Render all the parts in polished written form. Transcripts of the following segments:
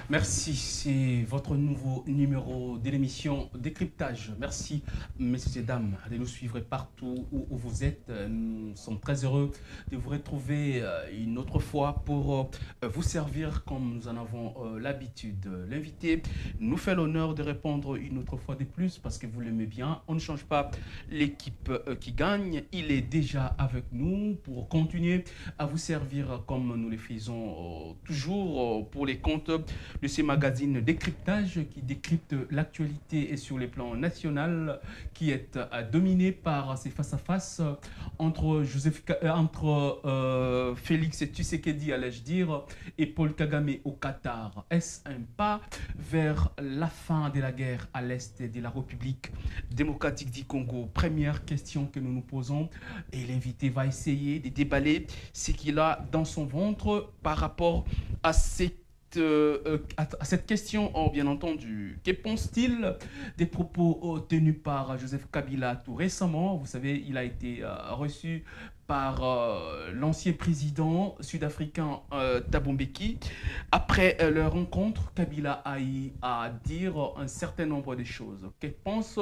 Merci, c'est votre nouveau numéro de l'émission Décryptage. Merci, messieurs et dames, de nous suivre partout où vous êtes. Nous sommes très heureux de vous retrouver une autre fois pour vous servir comme nous en avons l'habitude. L'invité nous fait l'honneur de répondre une autre fois de plus parce que vous l'aimez bien. On ne change pas l'équipe qui gagne. Il est déjà avec nous pour continuer à vous servir comme nous le faisons toujours pour les comptes de ces magazines décryptage qui décryptent l'actualité et sur les plans national qui est dominé par ces face-à-face entre Félix Tshisekedi, allais-je dire, et Paul Kagame au Qatar. Est-ce un pas vers la fin de la guerre à l'est de la République démocratique du Congo? Première question que nous nous posons et l'invité va essayer de déballer ce qu'il a dans son ventre par rapport à à cette question, bien entendu. Que pense-t-il des propos tenus par Joseph Kabila tout récemment? Vous savez, il a été reçu par l'ancien président sud-africain Thabo Mbeki. Après leur rencontre, Kabila a eu à dire un certain nombre de choses. Que pense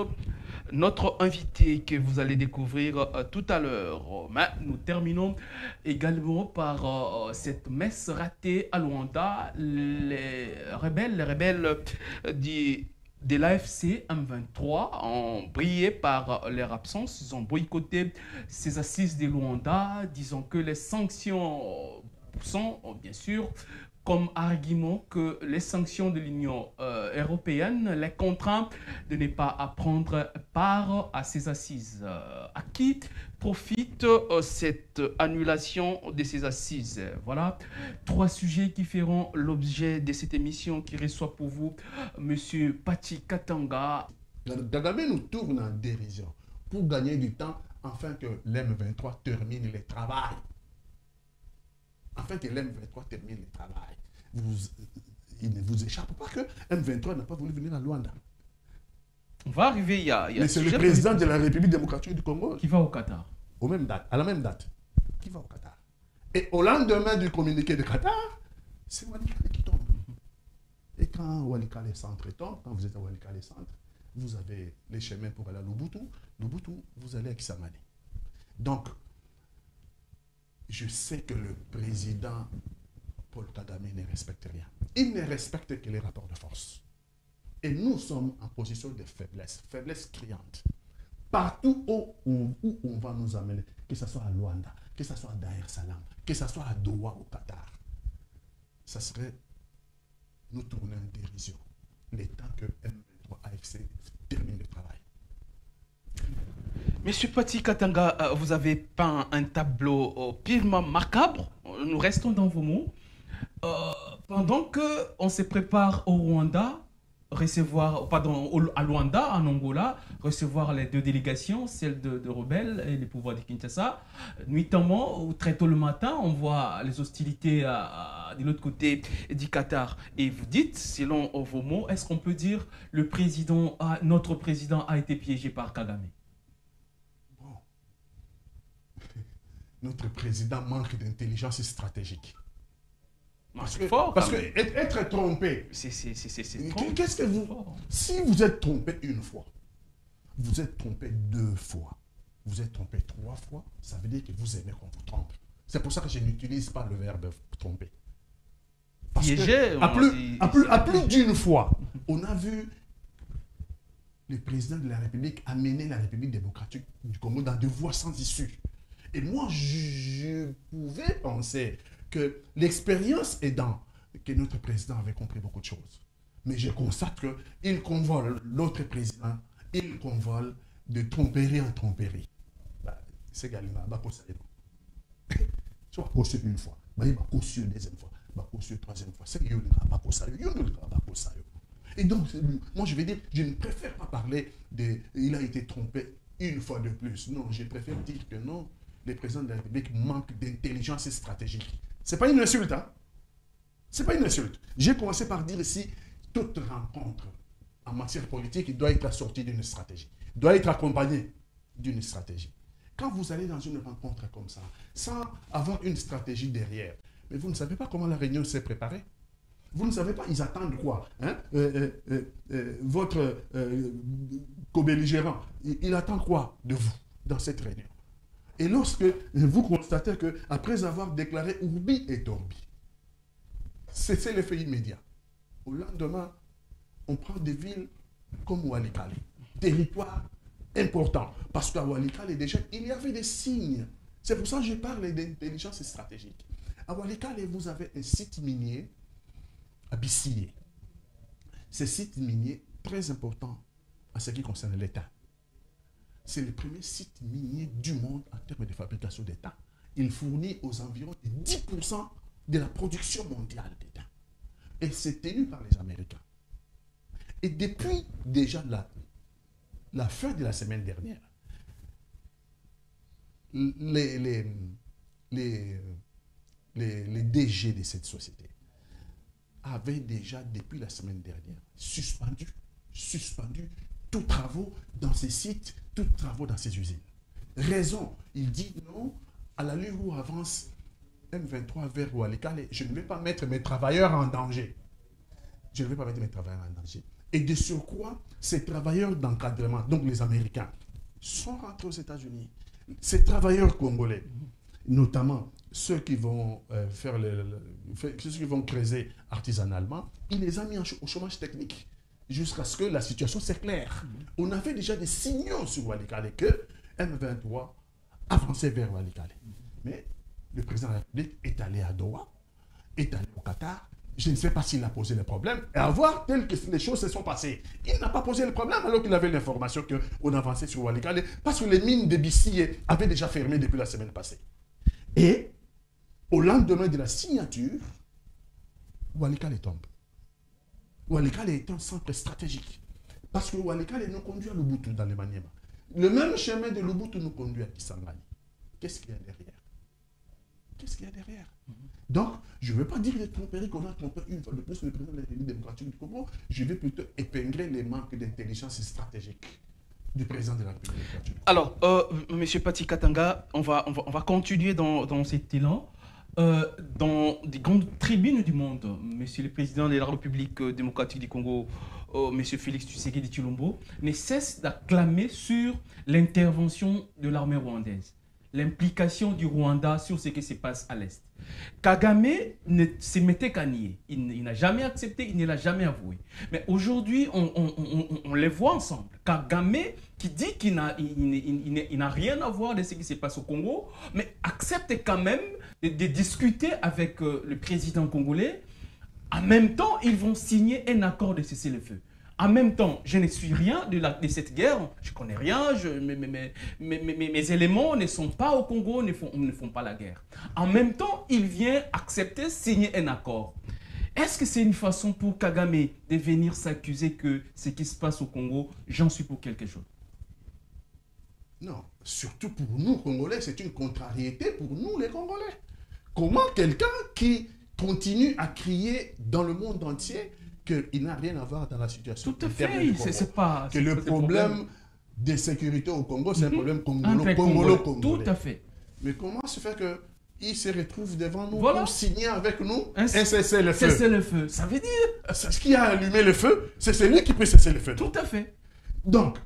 notre invité que vous allez découvrir tout à l'heure? Mais nous terminons également par cette messe ratée à Luanda. Les rebelles de l'AFC M23 ont brillé par leur absence. Ils ont boycotté ces assises de Luanda, disant que les sanctions sont, bien sûr, comme argument que les sanctions de l'Union européenne les contraint de ne pas prendre part à ces assises. À qui profite cette annulation de ces assises? Voilà trois sujets qui feront l'objet de cette émission qui reçoit pour vous Monsieur Pachi Katanga. Kagame nous tourne en dérision pour gagner du temps afin que l'M23 termine le travail. Afin que l'M23 termine le travail. Il ne vous échappe pas que M23 n'a pas voulu venir à Luanda. On va arriver, Mais c'est le président de la République démocratique du Congo qui va au Qatar. À la même date, qui va au Qatar. Et au lendemain du communiqué de Qatar, c'est Walikale qui tombe. Et quand Walikale Centre tombe, quand vous êtes à Walikale Centre, vous avez les chemins pour aller à Lubutu. Lubutu, vous allez à Kissamani. Donc, je sais que le président Paul Kagame ne respecte rien. Il ne respecte que les rapports de force. Et nous sommes en position de faiblesse, faiblesse criante. Partout où on va nous amener, que ce soit à Luanda, que ce soit à Dar es Salaam, que ce soit à Doha au Qatar, ça serait nous tourner en dérision. Le temps que M23 AFC termine le travail. Monsieur Pati Katanga, vous avez peint un tableau purement macabre. Nous restons dans vos mots. Pendant qu'on se prépare au Rwanda, à Luanda, en Angola, recevoir les deux délégations, celle de rebelles et les pouvoirs de Kinshasa. Nuitamment, très tôt le matin, on voit les hostilités de l'autre côté du Qatar. Et vous dites, selon vos mots, est-ce qu'on peut dire notre président a été piégé par Kagame? Bon. Notre président manque d'intelligence stratégique. Parce que être trompé, c'est qu'est-ce que si vous êtes trompé une fois, vous êtes trompé deux fois, vous êtes trompé trois fois, ça veut dire que vous aimez qu'on vous trompe. C'est pour ça que je n'utilise pas le verbe tromper. Parce que à plus d'une fois, on a vu le président de la République amener la République démocratique du Congo dans des voies sans issue. Et moi, je pouvais penser que l'expérience aidant, que notre président avait compris beaucoup de choses. Mais je constate qu'il convole l'autre président, il convole de tromperie en tromperie. C'est Galima, tu vas cautionner une fois, il va cautionner une deuxième fois, il va cautionner une troisième fois. C'est et donc, moi je vais dire, je ne préfère pas parler de il a été trompé une fois de plus. Non, je préfère dire que non, le président de la République manque d'intelligence stratégique. Ce n'est pas une insulte, hein? Ce n'est pas une insulte. J'ai commencé par dire ici, toute rencontre en matière politique doit être assortie d'une stratégie, doit être accompagnée d'une stratégie. Quand vous allez dans une rencontre comme ça, sans avoir une stratégie derrière, mais vous ne savez pas comment la réunion s'est préparée. Vous ne savez pas, ils attendent quoi, hein? Votre co-belligérant, il attend quoi de vous dans cette réunion? Et lorsque vous constatez qu'après avoir déclaré Urbi et Orbi, c'est l'effet immédiat. Au lendemain, on prend des villes comme Walikale, territoire important. Parce qu'à Walikale, déjà, il y avait des signes. C'est pour ça que je parle d'intelligence stratégique. À Walikale, vous avez un site minier à Bissillé. Ce site minier, très important en ce qui concerne l'État. C'est le premier site minier du monde en termes de fabrication d'État. Il fournit aux environs de 10% de la production mondiale d'État. Et c'est tenu par les Américains. Et depuis déjà la fin de la semaine dernière, les DG de cette société avaient déjà, depuis la semaine dernière, suspendu tous travaux dans ces sites, tous travaux dans ces usines. Raison, il dit non, à l'allure où avance M23 vers Walikale, je ne vais pas mettre mes travailleurs en danger. Je ne vais pas mettre mes travailleurs en danger. Et de surcroît, ces travailleurs d'encadrement, donc les Américains, sont rentrés aux États-Unis. Ces travailleurs congolais, notamment ceux qui vont ceux qui vont creuser artisanalement, il les a mis au chômage technique jusqu'à ce que la situation s'éclaire. On avait déjà des signaux sur Walikale que M23 avançait vers Walikale. Mais le président de la République est allé à Doha, est allé au Qatar. Je ne sais pas s'il a posé le problème. Et à voir tel que les choses se sont passées. Il n'a pas posé le problème alors qu'il avait l'information qu'on avançait sur Walikale parce que les mines de Bissillé avaient déjà fermé depuis la semaine passée. Et au lendemain de la signature, Walikale tombe. Walikale est un centre stratégique. Parce que Walikale nous conduit à Luboutu dans le Maniema. Le même chemin de Luboutu nous conduit à Kisangani. Qu'est-ce qu'il y a derrière? Qu'est-ce qu'il y a derrière? Donc, je ne veux pas dire de tromperie qu'on a trompé une fois de plus le président de la République démocratique du Congo. Je vais plutôt épingler les manques d'intelligence stratégique du président de la République démocratique du Congo. Alors, M. Pati Katanga, on va continuer dans cet élan. Dans des grandes tribunes du monde, Monsieur le Président de la République démocratique du Congo, Monsieur Félix Tshisekedi Tshilombo, ne cesse d'acclamer sur l'intervention de l'armée rwandaise, l'implication du Rwanda sur ce qui se passe à l'Est. Kagame ne se mettait qu'à nier. Il n'a jamais accepté, il ne l'a jamais avoué. Mais aujourd'hui, on les voit ensemble. Kagame, qui dit qu'il n'a rien à voir de ce qui se passe au Congo, mais accepte quand même de discuter avec le président congolais. En même temps, ils vont signer un accord de cessez-le-feu. En même temps, je ne suis rien de cette guerre, je ne connais rien, mes éléments ne sont pas au Congo, ne font pas la guerre. En même temps, il vient accepter, signer un accord. Est-ce que c'est une façon pour Kagame de venir s'accuser que ce qui se passe au Congo, j'en suis pour quelque chose? Non, surtout pour nous, Congolais, c'est une contrariété pour nous, les Congolais. Comment quelqu'un qui continue à crier dans le monde entier qu'il n'a rien à voir dans la situation. Tout à fait, c'est pas... Que le problème de sécurité au Congo, c'est un problème congolo-congolais. Tout à fait. Mais comment se fait qu'il se retrouve devant nous voilà. pour signer avec nous un cessez-le-feu? Cessez-le-feu, ça veut dire... Ce qui a allumé le feu, c'est celui qui peut cesser le feu. Tout à fait. Donc,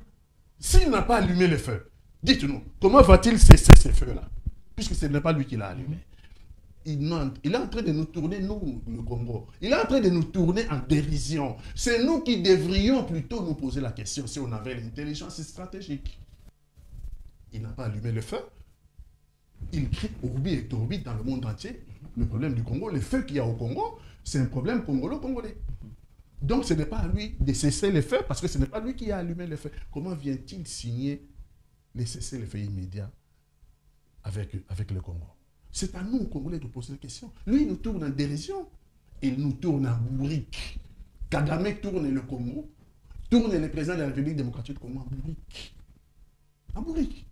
s'il n'a pas allumé le feu, dites-nous, comment va-t-il cesser ce feu-là? Puisque ce n'est pas lui qui l'a allumé. Il est en train de nous tourner, nous, le Congo. Il est en train de nous tourner en dérision. C'est nous qui devrions plutôt nous poser la question si on avait l'intelligence stratégique. Il n'a pas allumé le feu. Il crie Urbi et Orbi dans le monde entier. Le problème du Congo, le feu qu'il y a au Congo, c'est un problème congolo-congolais. Donc ce n'est pas à lui de cesser le feu parce que ce n'est pas lui qui a allumé le feu. Comment vient-il signer les cessez-le-feu immédiats avec le Congo? C'est à nous, Congolais, de poser la question. Lui, il nous tourne en dérision. Il nous tourne en bourrique. Kagame tourne le Congo, tourne le président de la République démocratique du Congo en bourrique. En bourrique.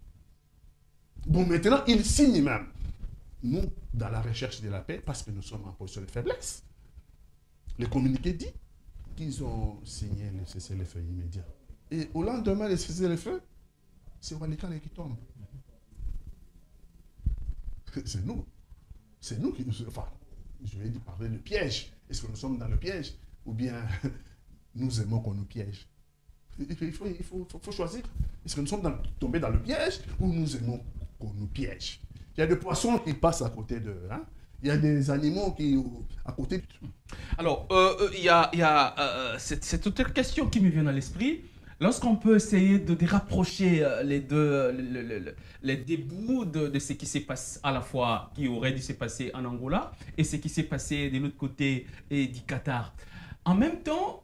Bon, maintenant, il signe même. Nous, dans la recherche de la paix, parce que nous sommes en position de faiblesse, le communiqué dit qu'ils ont signé le cessez-le-feu immédiat. Et au lendemain, le cessez-le-feu, c'est Walikale qui tombe. C'est nous. C'est nous qui nous... Enfin, je vais parler de piège. Est-ce que nous sommes dans le piège ou bien nous aimons qu'on nous piège? Il faut choisir. Est-ce que nous sommes tombés dans le piège ou nous aimons qu'on nous piège? Il y a des poissons qui passent à côté de... Hein? Il y a des animaux qui à côté. Alors, il y a cette autre question qui me vient à l'esprit. Lorsqu'on peut essayer de rapprocher les deux, les débuts de ce qui s'est passé à la fois, qui aurait dû se passer en Angola, et ce qui s'est passé de l'autre côté du Qatar. En même temps,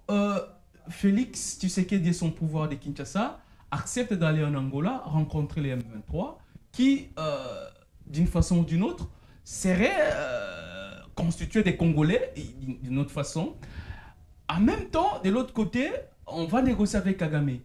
Félix Tshisekedi et son pouvoir de Kinshasa acceptent d'aller en Angola rencontrer les M23 qui, d'une façon ou d'une autre, seraient constitués des Congolais, d'une autre façon. En même temps, de l'autre côté, on va négocier avec Kagame.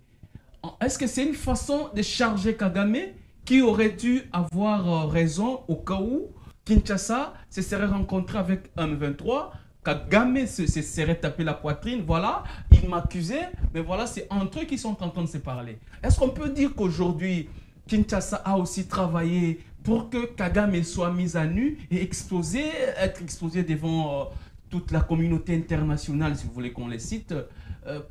Est-ce que c'est une façon de charger Kagame qui aurait dû avoir raison au cas où Kinshasa se serait rencontré avec M23, Kagame se serait tapé la poitrine, voilà, il m'accusait, mais voilà, c'est entre eux qui sont en train de se parler. Est-ce qu'on peut dire qu'aujourd'hui, Kinshasa a aussi travaillé pour que Kagame soit mis à nu et être exposé devant toute la communauté internationale, si vous voulez qu'on les cite,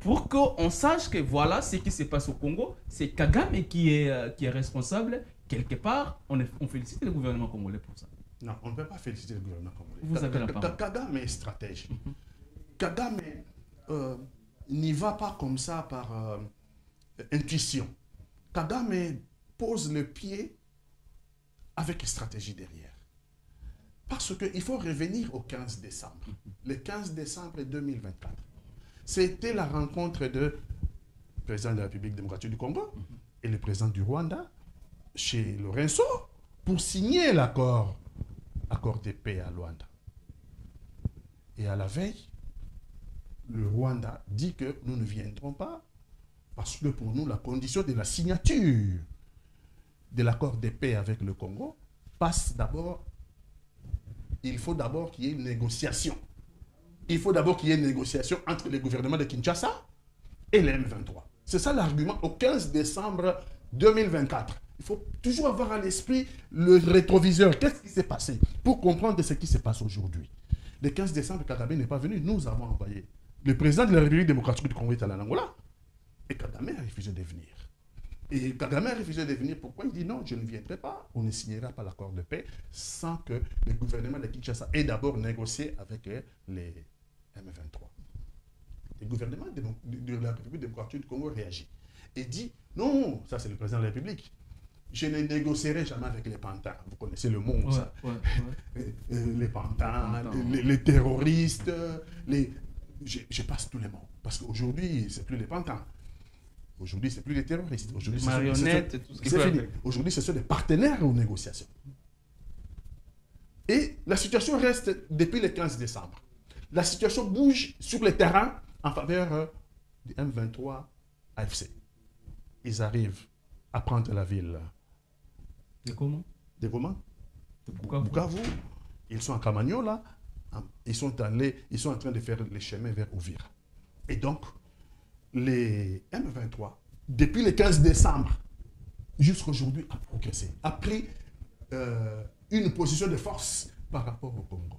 pour qu'on sache que voilà ce qui se passe au Congo, c'est Kagame qui est responsable. Quelque part, on félicite le gouvernement congolais pour ça. Non, on ne peut pas féliciter le gouvernement congolais. Vous avez la parole. Kagame est stratège. Kagame n'y va pas comme ça par intuition. Kagame pose le pied avec une stratégie derrière. Parce qu'il faut revenir au 15 décembre. Le 15 décembre 2024. C'était la rencontre de président de la République démocratique du Congo et le président du Rwanda chez Lorenzo pour signer l'accord de paix à Luanda. Et à la veille, le Rwanda dit que nous ne viendrons pas parce que pour nous, la condition de la signature de l'accord de paix avec le Congo passe d'abord, il faut d'abord qu'il y ait une négociation. Il faut d'abord qu'il y ait une négociation entre le gouvernement de Kinshasa et les M23. C'est ça l'argument au 15 décembre 2024. Il faut toujours avoir à l'esprit le rétroviseur. Qu'est-ce qui s'est passé pour comprendre ce qui se passe aujourd'hui? Le 15 décembre, Kagame n'est pas venu. Nous avons envoyé. Le président de la République démocratique du Congo est allé en Angola. Et Kagame a refusé de venir. Et Kagame a refusé de venir. Pourquoi? Il dit non, je ne viendrai pas. On ne signera pas l'accord de paix sans que le gouvernement de Kinshasa ait d'abord négocié avec les M23. Le gouvernement de la République démocratique du Congo réagit et dit non, ça c'est le président de la République. Je ne négocierai jamais avec les pantins. Vous connaissez le mot, ça. Les pantins, les terroristes, je passe tous les mots. Parce qu'aujourd'hui, ce n'est plus les pantins. Aujourd'hui, ce n'est plus les terroristes. Aujourd'hui, les marionnettes, tout ce qui peut fini. Aujourd'hui, ce sont des partenaires aux négociations. Et la situation reste depuis le 15 décembre. La situation bouge sur le terrain en faveur du M23 AFC. Ils arrivent à prendre la ville. De comment? De comment? De Bukavu. Bukavu. Ils sont à Kamanyola. Ils sont en train de faire les chemins vers Uvira. Et donc, les M23, depuis le 15 décembre jusqu'à aujourd'hui, a progressé, a pris une position de force par rapport au Congo.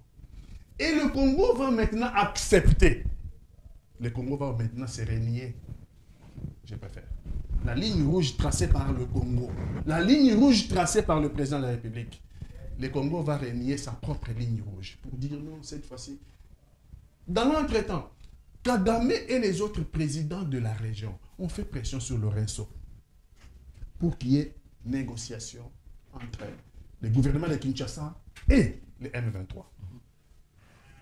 Et le Congo va maintenant accepter. Le Congo va maintenant se renier. Je préfère. La ligne rouge tracée par le Congo. La ligne rouge tracée par le président de la République. Le Congo va renier sa propre ligne rouge. Pour dire non, cette fois-ci. Dans l'entretemps, Kagame et les autres présidents de la région ont fait pression sur Lorenzo pour qu'il y ait négociation entre le gouvernement de Kinshasa et les M23.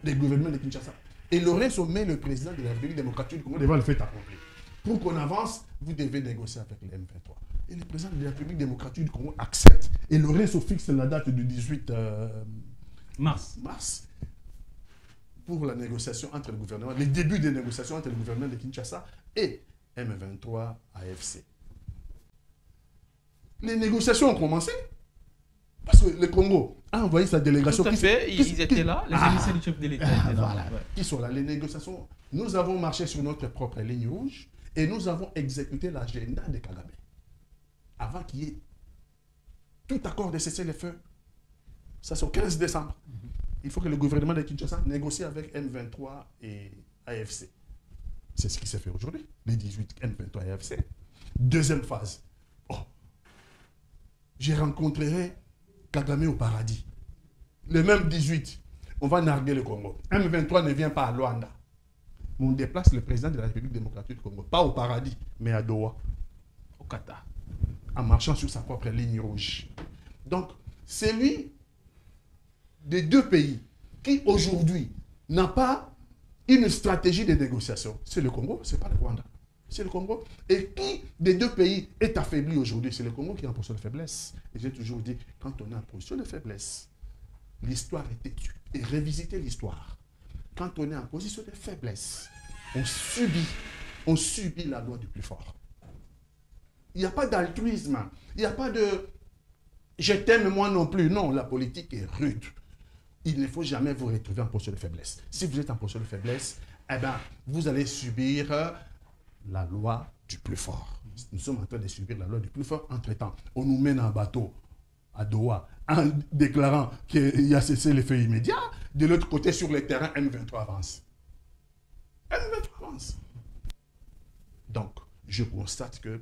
Les gouvernements de Kinshasa. Et Lorenzo met le président de la République démocratique du Congo devant le fait accompli. Pour qu'on avance, vous devez négocier avec les M23. Et le président de la République démocratique du Congo accepte. Et Lorenzo fixe la date du 18 mars. Pour la négociation entre le gouvernement, les débuts des négociations entre le gouvernement de Kinshasa et M23 AFC. Les négociations ont commencé parce que le Congo a envoyé sa délégation. Tout à fait, ils étaient là, les émissaires du chef de l'État étaient là. Voilà. Qui sont là, les négociations. Nous avons marché sur notre propre ligne rouge et nous avons exécuté l'agenda de Kagame. Avant qu'il y ait tout accord de cessez-le-feu. Ça, c'est au 15 décembre. il faut que le gouvernement de Kinshasa négocie avec M23 et AFC. C'est ce qui s'est fait aujourd'hui, les 18 M23 et AFC. Deuxième phase. Oh, j'ai rencontré Kagame au paradis. Le même 18, on va narguer le Congo. M23 ne vient pas à Luanda. On déplace le président de la République démocratique du Congo, pas au paradis, mais à Doha. Au Qatar. En marchant sur sa propre ligne rouge. Donc, c'est lui des deux pays qui aujourd'hui n'a pas une stratégie de négociation. C'est le Congo, c'est pas le Rwanda. C'est le Congo. Et qui des deux pays est affaibli aujourd'hui? C'est le Congo qui est en position de faiblesse. Et j'ai toujours dit, quand on est en position de faiblesse, l'histoire est têtue. Et revisiter l'histoire. Quand on est en position de faiblesse, on subit la loi du plus fort. Il n'y a pas d'altruisme. Il n'y a pas de « je t'aime moi non plus ». Non, la politique est rude. Il ne faut jamais vous retrouver en position de faiblesse. Si vous êtes en position de faiblesse, eh ben, vous allez subir la loi du plus fort. Nous sommes en train de subir la loi du plus fort. Entre-temps, on nous mène en bateau à Doha en déclarant qu'il y a cessé les faits immédiats. De l'autre côté, sur le terrain, M23 avance. M23 avance. Donc, je constate que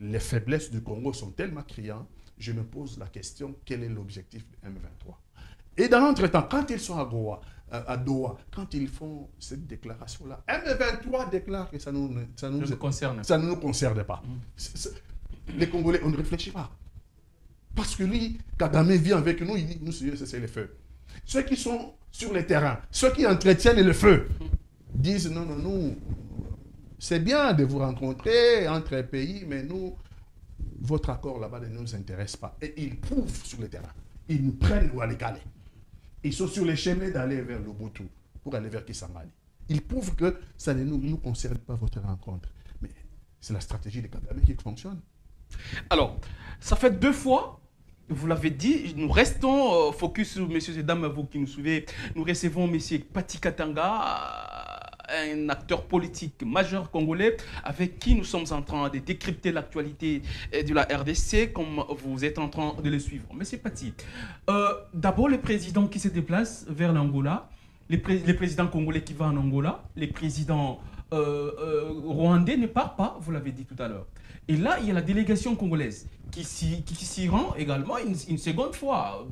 les faiblesses du Congo sont tellement criantes, je me pose la question, quel est l'objectif de M23? Et dans l'entretemps, quand ils sont à Doha, quand ils font cette déclaration-là, M23 déclare que ça ne nous concerne pas. Les Congolais, on ne réfléchit pas. Parce que lui, Kagame vient avec nous, il dit, nous, c'est le feu. Ceux qui sont sur le terrain, ceux qui entretiennent le feu, disent, non, nous, c'est bien de vous rencontrer entre pays, mais nous, votre accord là-bas ne nous intéresse pas. Et ils prouvent sur le terrain. Ils nous prennent ou à l'égaler. Ils sont sur les chemins d'aller vers l'Ubuntu pour aller vers Kisangani. Ils prouvent que ça ne nous concerne pas votre rencontre. Mais c'est la stratégie de Kagame qui fonctionne. Alors, ça fait 2 fois, vous l'avez dit, nous restons focus sur messieurs et dames, vous qui nous suivez. Nous recevons monsieur Pati Katanga, un acteur politique majeur congolais avec qui nous sommes en train de décrypter l'actualité de la RDC comme vous êtes en train de le suivre. Monsieur Pati, d'abord le président qui se déplace vers l'Angola, les présidents congolais qui vont en Angola, les présidents rwandais ne partent pas, vous l'avez dit tout à l'heure. Et là, il y a la délégation congolaise qui s'y rend également une seconde fois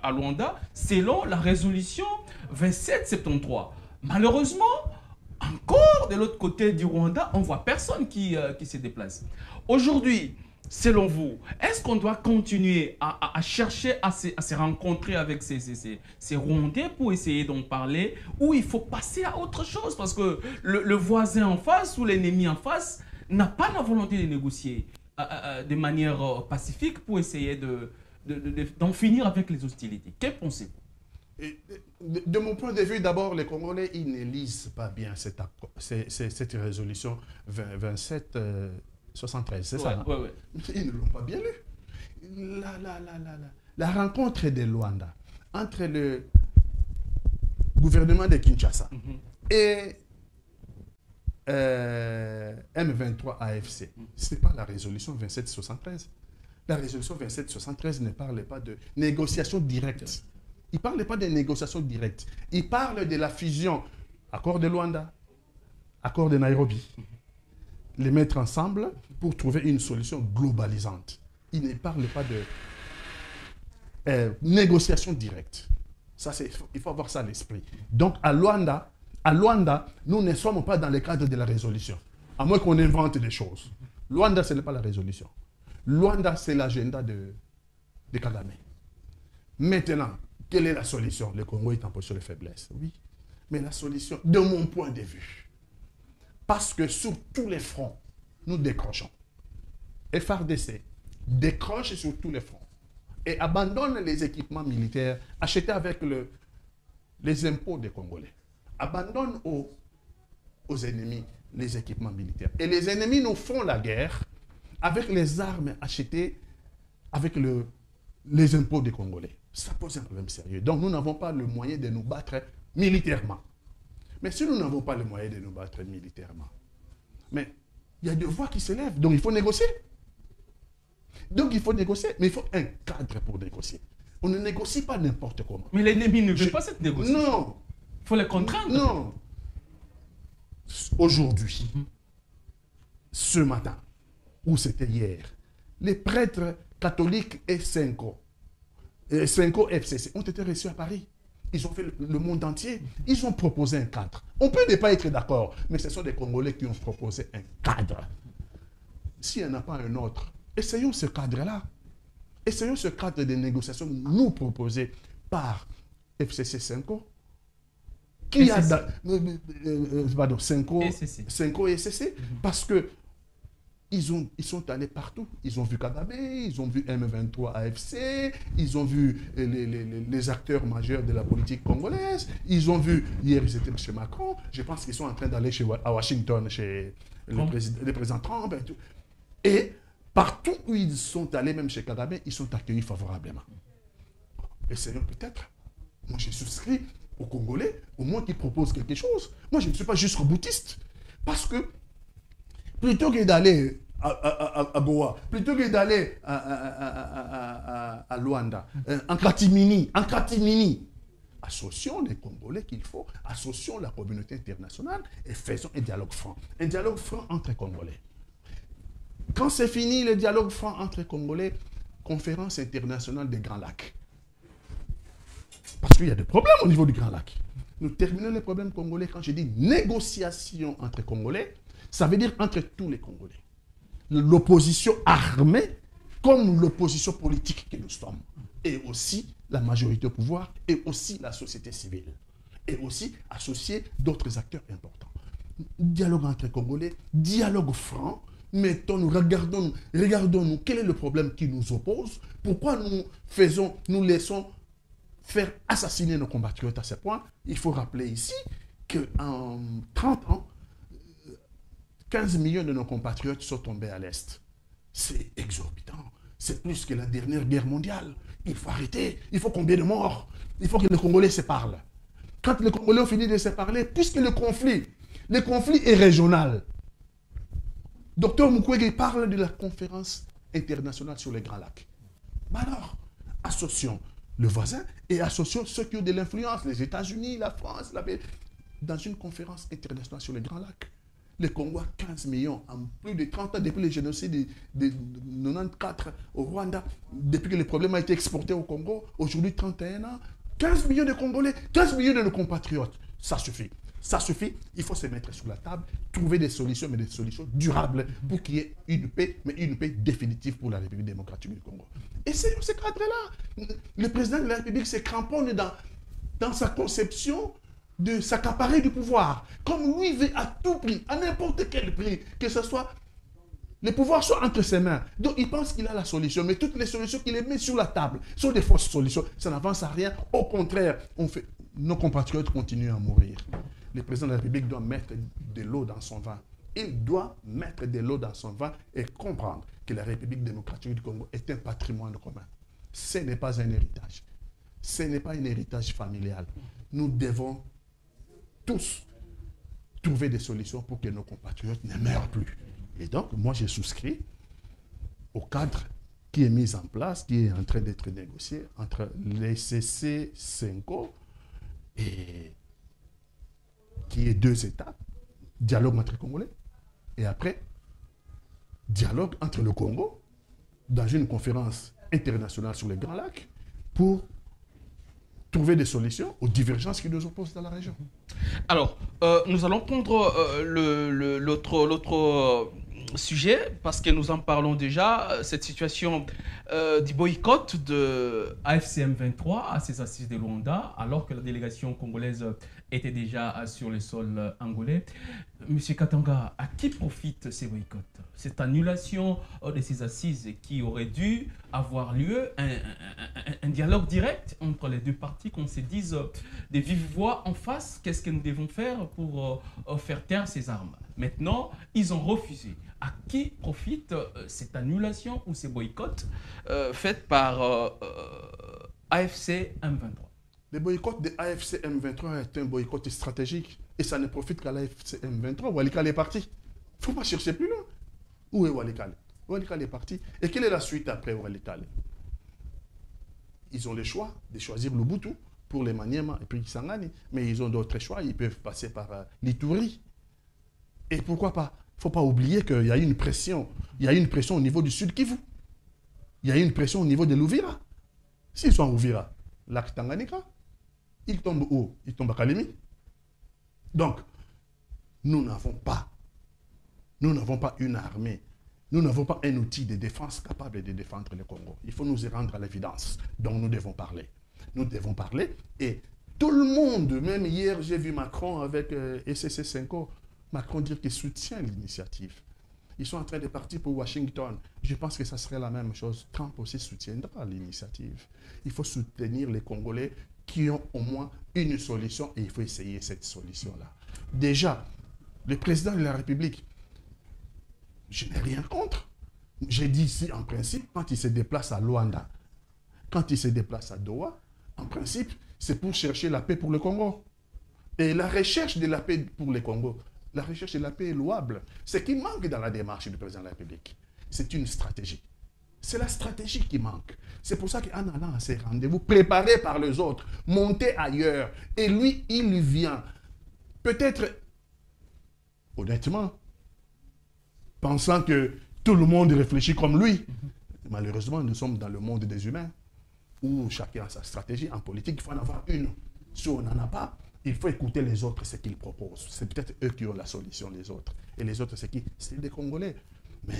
à Luanda, selon la résolution 2773. Malheureusement, encore de l'autre côté du Rwanda, on ne voit personne qui se déplace. Aujourd'hui, selon vous, est-ce qu'on doit continuer à chercher à se rencontrer avec ces Rwandais pour essayer d'en parler, ou il faut passer à autre chose? Parce que le voisin en face ou l'ennemi en face n'a pas la volonté de négocier de manière pacifique pour essayer d'en finir avec les hostilités. Que pensez-vous? De mon point de vue, d'abord, les Congolais, ils ne lisent pas bien cette résolution 2773, c'est ça? Ouais. Ils ne l'ont pas bien lu. La rencontre de Luanda entre le gouvernement de Kinshasa et M23 AFC, ce n'est pas la résolution 2773. La résolution 2773 ne parle pas de négociation directe. Il ne parle pas de négociation directe. Il parle de la fusion, accord de Luanda, accord de Nairobi. Les mettre ensemble pour trouver une solution globalisante. Il ne parle pas de négociation directe. Ça, il faut avoir ça à l'esprit. Donc, à Luanda, nous ne sommes pas dans le cadre de la résolution. À moins qu'on invente des choses. Luanda, ce n'est pas la résolution. Luanda, c'est l'agenda de Kagame. Maintenant, quelle est la solution? Le Congo est en position de faiblesse. Oui. Mais la solution, de mon point de vue, parce que sur tous les fronts, nous décrochons. FARDC décroche sur tous les fronts et abandonne les équipements militaires achetés avec les impôts des Congolais. Abandonne aux ennemis les équipements militaires. Et les ennemis nous font la guerre avec les armes achetées avec les impôts des Congolais. Ça pose un problème sérieux. Donc nous n'avons pas le moyen de nous battre militairement. Mais si nous n'avons pas le moyen de nous battre militairement, mais il y a des voix qui se lèvent, donc il faut négocier. Donc il faut négocier, mais il faut un cadre pour négocier. On ne négocie pas n'importe comment. Mais l'ennemi ne veut pas cette négociation. Non. Il faut les contraindre. Non. Aujourd'hui, ce matin, ou c'était hier, les prêtres catholiques et Senko FCC ont été reçus à Paris. Ils ont fait le monde entier. Ils ont proposé un cadre. On peut ne pas être d'accord, mais ce sont des Congolais qui ont proposé un cadre. S'il n'y en a pas un autre, essayons ce cadre-là. Essayons ce cadre de négociation nous proposé par FCC Senko. Qui a pardon, Senko et SCC, parce que ils sont allés partout. Ils ont vu Kagame, ils ont vu M23 AFC, ils ont vu les acteurs majeurs de la politique congolaise, ils ont vu, hier ils étaient chez Macron, je pense qu'ils sont en train d'aller à Washington chez le président Trump. Et tout. Et partout où ils sont allés, même chez Kagame, ils sont accueillis favorablement. Essayons peut-être. Moi, j'ai souscrit aux Congolais, au moins qu'ils proposent quelque chose. Moi, je ne suis pas jusqu'au boutiste. Parce que, plutôt que d'aller à Goa, plutôt que d'aller à Luanda, en Katimini, associons les Congolais qu'il faut, associons la communauté internationale et faisons un dialogue franc. Un dialogue franc entre Congolais. Quand c'est fini, le dialogue franc entre Congolais, conférence internationale des Grands Lacs. Parce qu'il y a des problèmes au niveau du Grand Lac. Nous terminons les problèmes congolais. Quand je dis négociation entre Congolais, ça veut dire entre tous les Congolais. L'opposition armée comme l'opposition politique que nous sommes. Et aussi la majorité au pouvoir et aussi la société civile. Et aussi associer d'autres acteurs importants. Dialogue entre Congolais, dialogue franc. Mettons-nous, regardons-nous quel est le problème qui nous oppose. Pourquoi nous laissons faire assassiner nos compatriotes à ce point. Il faut rappeler ici qu'en 30 ans, 15 millions de nos compatriotes sont tombés à l'Est. C'est exorbitant. C'est plus que la dernière guerre mondiale. Il faut arrêter. Il faut combien de morts? Il faut que les Congolais se parlent. Quand les Congolais ont fini de se parler, puisque le conflit est régional, Dr Mukwege parle de la conférence internationale sur les Grands Lacs. Alors, associons le voisin et associons ceux qui ont de l'influence, les États-Unis, la France, dans une conférence internationale sur les Grands Lacs. Le Congo a 15 millions en plus de 30 ans depuis le génocide de 94 au Rwanda, depuis que le problème a été exporté au Congo, aujourd'hui 31 ans, 15 millions de Congolais, 15 millions de nos compatriotes. Ça suffit. Ça suffit, il faut se mettre sur la table, trouver des solutions, mais des solutions durables pour qu'il y ait une paix, mais une paix définitive pour la République démocratique du Congo. Essayons ce cadre-là. Le président de la République se cramponne dans sa conception de s'accaparer du pouvoir. Comme lui veut à tout prix, à n'importe quel prix, que ce soit, le pouvoir soit entre ses mains. Donc il pense qu'il a la solution, mais toutes les solutions qu'il met sur la table sont des fausses solutions. Ça n'avance à rien. Au contraire, nos compatriotes continuent à mourir. Le président de la République doit mettre de l'eau dans son vin. Il doit mettre de l'eau dans son vin et comprendre que la République démocratique du Congo est un patrimoine commun. Ce n'est pas un héritage. Ce n'est pas un héritage familial. Nous devons tous trouver des solutions pour que nos compatriotes ne meurent plus. Et donc, moi, j'ai souscrit au cadre qui est mis en place, qui est en train d'être négocié entre les CC Senko et qui est 2 étapes, dialogue entre Congolais, et après, dialogue entre le Congo, dans une conférence internationale sur les Grands Lacs, pour trouver des solutions aux divergences qui nous opposent dans la région. Alors, nous allons prendre l'autre sujet, parce que nous en parlons déjà, cette situation du boycott de AFCM 23 à ces assises de Luanda, alors que la délégation congolaise était déjà sur le sol angolais. Monsieur Katanga, à qui profitent ces boycotts? Cette annulation de ces assises qui aurait dû avoir lieu, un dialogue direct entre les deux parties, qu'on se dise des vives voix en face, qu'est-ce que nous devons faire pour faire taire ces armes? Maintenant, ils ont refusé. À qui profite cette annulation ou ces boycotts faits par AFC M23? Le boycott de AFC M23 est un boycott stratégique et ça ne profite qu'à l'AFC M23. Walikale est parti. Il ne faut pas chercher plus loin. Où est Walikale? Walikale est parti. Et quelle est la suite après Walikale? ils ont le choix de choisir Lubuntu pour les Maniema et puis Kisangani, mais ils ont d'autres choix, ils peuvent passer par l'Ituri. Et pourquoi pas? Il ne faut pas oublier qu'il y a une pression. Il y a une pression au niveau du Sud Kivu. Il y a une pression au niveau de l'Ouvira. S'ils sont à Ouvira, lac Tanganyika, ils tombent où? Ils tombent à Kalemi. Donc, nous n'avons pas une armée, nous n'avons pas un outil de défense capable de défendre le Congo. Il faut nous y rendre à l'évidence. Donc, nous devons parler. Nous devons parler. Et tout le monde, même hier, j'ai vu Macron avec SCC 5, Macron dire qu'il soutient l'initiative. Ils sont en train de partir pour Washington. Je pense que ça serait la même chose. Trump aussi soutiendra l'initiative. Il faut soutenir les Congolais qui ont au moins une solution et il faut essayer cette solution-là. Déjà, le président de la République, je n'ai rien contre. J'ai dit ici, en principe, quand il se déplace à Luanda, quand il se déplace à Doha, en principe, c'est pour chercher la paix pour le Congo. Et la recherche de la paix pour le Congo, la recherche de la paix est louable. Ce qui manque dans la démarche du président de la République, c'est une stratégie. C'est la stratégie qui manque. C'est pour ça qu'en allant à ces rendez-vous, préparés par les autres, montés ailleurs, et lui, il vient, peut-être, honnêtement, pensant que tout le monde réfléchit comme lui. Malheureusement, nous sommes dans le monde des humains, où chacun a sa stratégie. En politique, il faut en avoir une. Si on n'en a pas, il faut écouter les autres, ce qu'ils proposent. C'est peut-être eux qui ont la solution, les autres. Et les autres, c'est qui? C'est des Congolais. Mais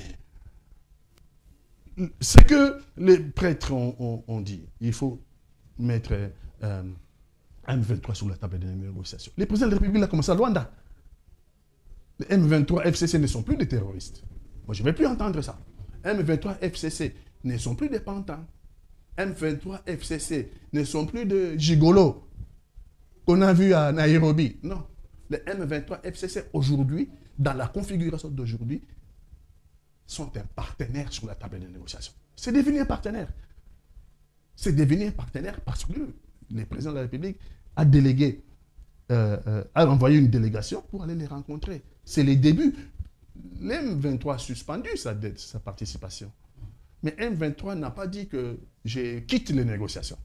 ce que les prêtres ont dit, il faut mettre M23 sur la table des négociations. Le président de la République a commencé à Luanda. Les M23 FCC ne sont plus des terroristes. Moi, je ne vais plus entendre ça. M23 FCC ne sont plus des pantins. M23 FCC ne sont plus de gigolos qu'on a vu à Nairobi. Non. Les M23 FCC aujourd'hui, dans la configuration d'aujourd'hui, sont un partenaire sur la table de négociation. C'est devenu un partenaire. C'est devenu un partenaire parce que le président de la République a délégué, a envoyé une délégation pour aller les rencontrer. C'est les débuts. L'M23 a suspendu sa participation. Mais M23 n'a pas dit que je quitte les négociations.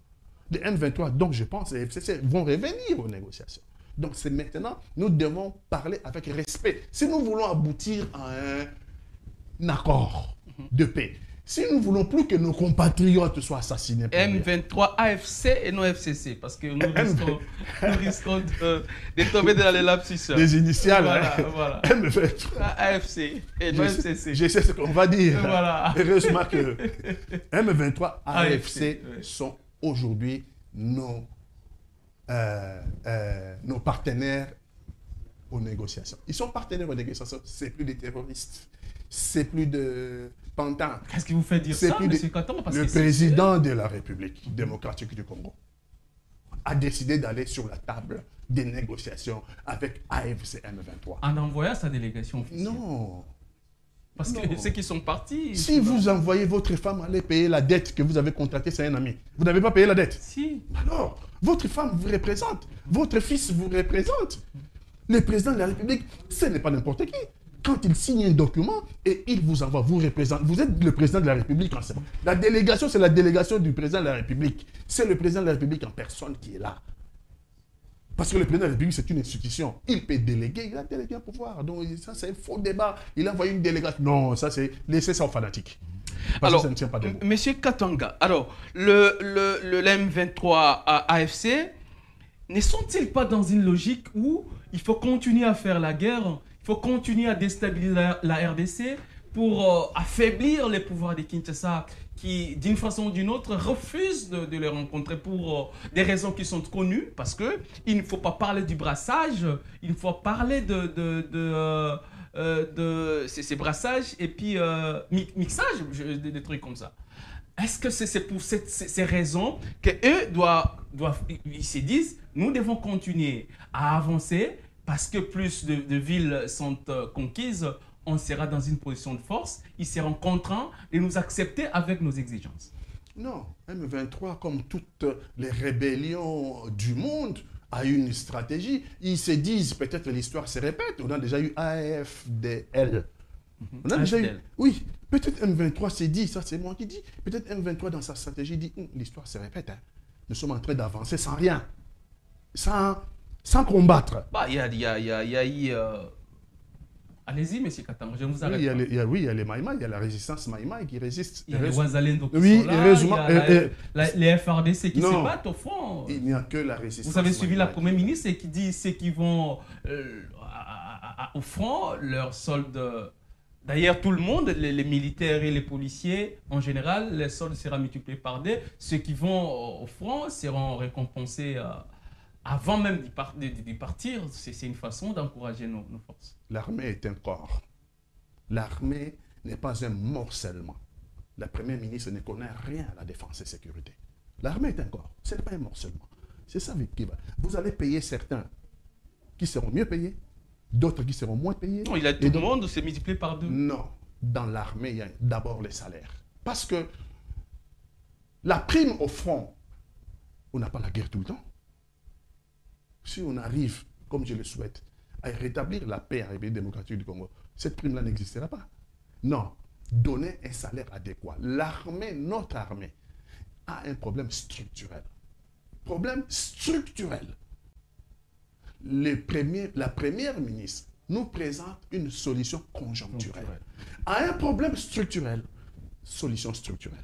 Les M23, donc je pense, les FCC vont revenir aux négociations. Donc c'est maintenant, nous devons parler avec respect. Si nous voulons aboutir à un accord de paix, si nous ne voulons plus que nos compatriotes soient assassinés. M23 AFC et non FCC, parce que nous risquons de tomber dans les lapsus. Les initiales. Voilà, hein. voilà. M23 AFC et non FCC. Je sais ce qu'on va dire. Voilà. Heureusement que M23 AFC AFC, sont aujourd'hui nos partenaires aux négociations. Ils sont partenaires aux négociations. C'est plus des terroristes. C'est plus de pantins. Qu'est-ce qui vous fait dire ça, M. Katonga? Le président de la République démocratique du Congo a décidé d'aller sur la table des négociations avec AFC M23. En envoyant sa délégation officielle. Non. Parce que ceux qui sont partis... Si vous envoyez votre femme aller payer la dette que vous avez contractée, c'est un ami. Vous n'avez pas payé la dette. Si. Alors, votre femme vous représente. Votre fils vous représente. Le président de la République, ce n'est pas n'importe qui. Quand il signe un document et il vous envoie, vous représente. Vous êtes le président de la République en ce moment. La délégation, c'est la délégation du président de la République. C'est le président de la République en personne qui est là. Parce que le président de la République, c'est une institution. Il peut déléguer, il a délégué un pouvoir. Donc ça, c'est un faux débat. Il a envoyé une délégation. Non, ça, c'est laisser ça aux fanatiques. Parce alors, que ça ne tient pas debout. Monsieur Katonga, alors, le M23 AFC, ne sont-ils pas dans une logique où il faut continuer à faire la guerre, il faut continuer à déstabiliser la RDC pour affaiblir les pouvoirs de Kinshasa qui, d'une façon ou d'une autre, refusent de les rencontrer pour des raisons qui sont connues, parce qu'il ne faut pas parler du brassage, il faut parler de ces brassages et puis mixage, des trucs comme ça. Est-ce que c'est pour ces raisons qu'eux ils se disent, nous devons continuer à avancer parce que plus de villes sont conquises, on sera dans une position de force, ils seront contraints de nous accepter avec nos exigences. Non, M23, comme toutes les rébellions du monde, a une stratégie. Ils se disent, peut-être l'histoire se répète, on a déjà eu AFDL. On a déjà eu, Infidèle. oui, peut-être M23 s'est dit, ça c'est moi qui dis, peut-être M23 dans sa stratégie dit, l'histoire se répète, hein. Nous sommes en train d'avancer sans rien, sans combattre. Bah, il y a eu... Allez-y, monsieur Katanga, je ne vous Oui, arrête pas. il y a les Maïmaï, il y a la résistance Maïmaï qui résiste. Il y a les Ouazalendo qui Oui, sont là, heureusement, il y a les FRDC qui non. se battent au fond. Il n'y a que la résistance. Vous avez suivi la Maïmaï. première ministre qui dit ceux qui vont au front, leurs soldes. D'ailleurs, tout le monde, les militaires et les policiers, en général, les soldes seront multipliés par deux. Ceux qui vont au front seront récompensés avant même d'y partir. C'est une façon d'encourager nos forces. L'armée est un corps. L'armée n'est pas un morcellement. La première ministre ne connaît rien à la défense et sécurité. L'armée est un corps. Ce n'est pas un morcellement. C'est ça qui va. Vous allez payer certains qui seront mieux payés, d'autres qui seront moins payés. Non, tout le monde s'est multiplié par deux. Non. Dans l'armée, il y a d'abord les salaires. Parce que la prime au front, on n'a pas la guerre tout le temps. Si on arrive, comme je le souhaite, à rétablir la paix en République démocratique du Congo, cette prime-là n'existera pas. Non. Donner un salaire adéquat. L'armée, notre armée, a un problème structurel. Problème structurel. La première ministre nous présente une solution conjoncturelle. À un problème structurel, solution structurelle.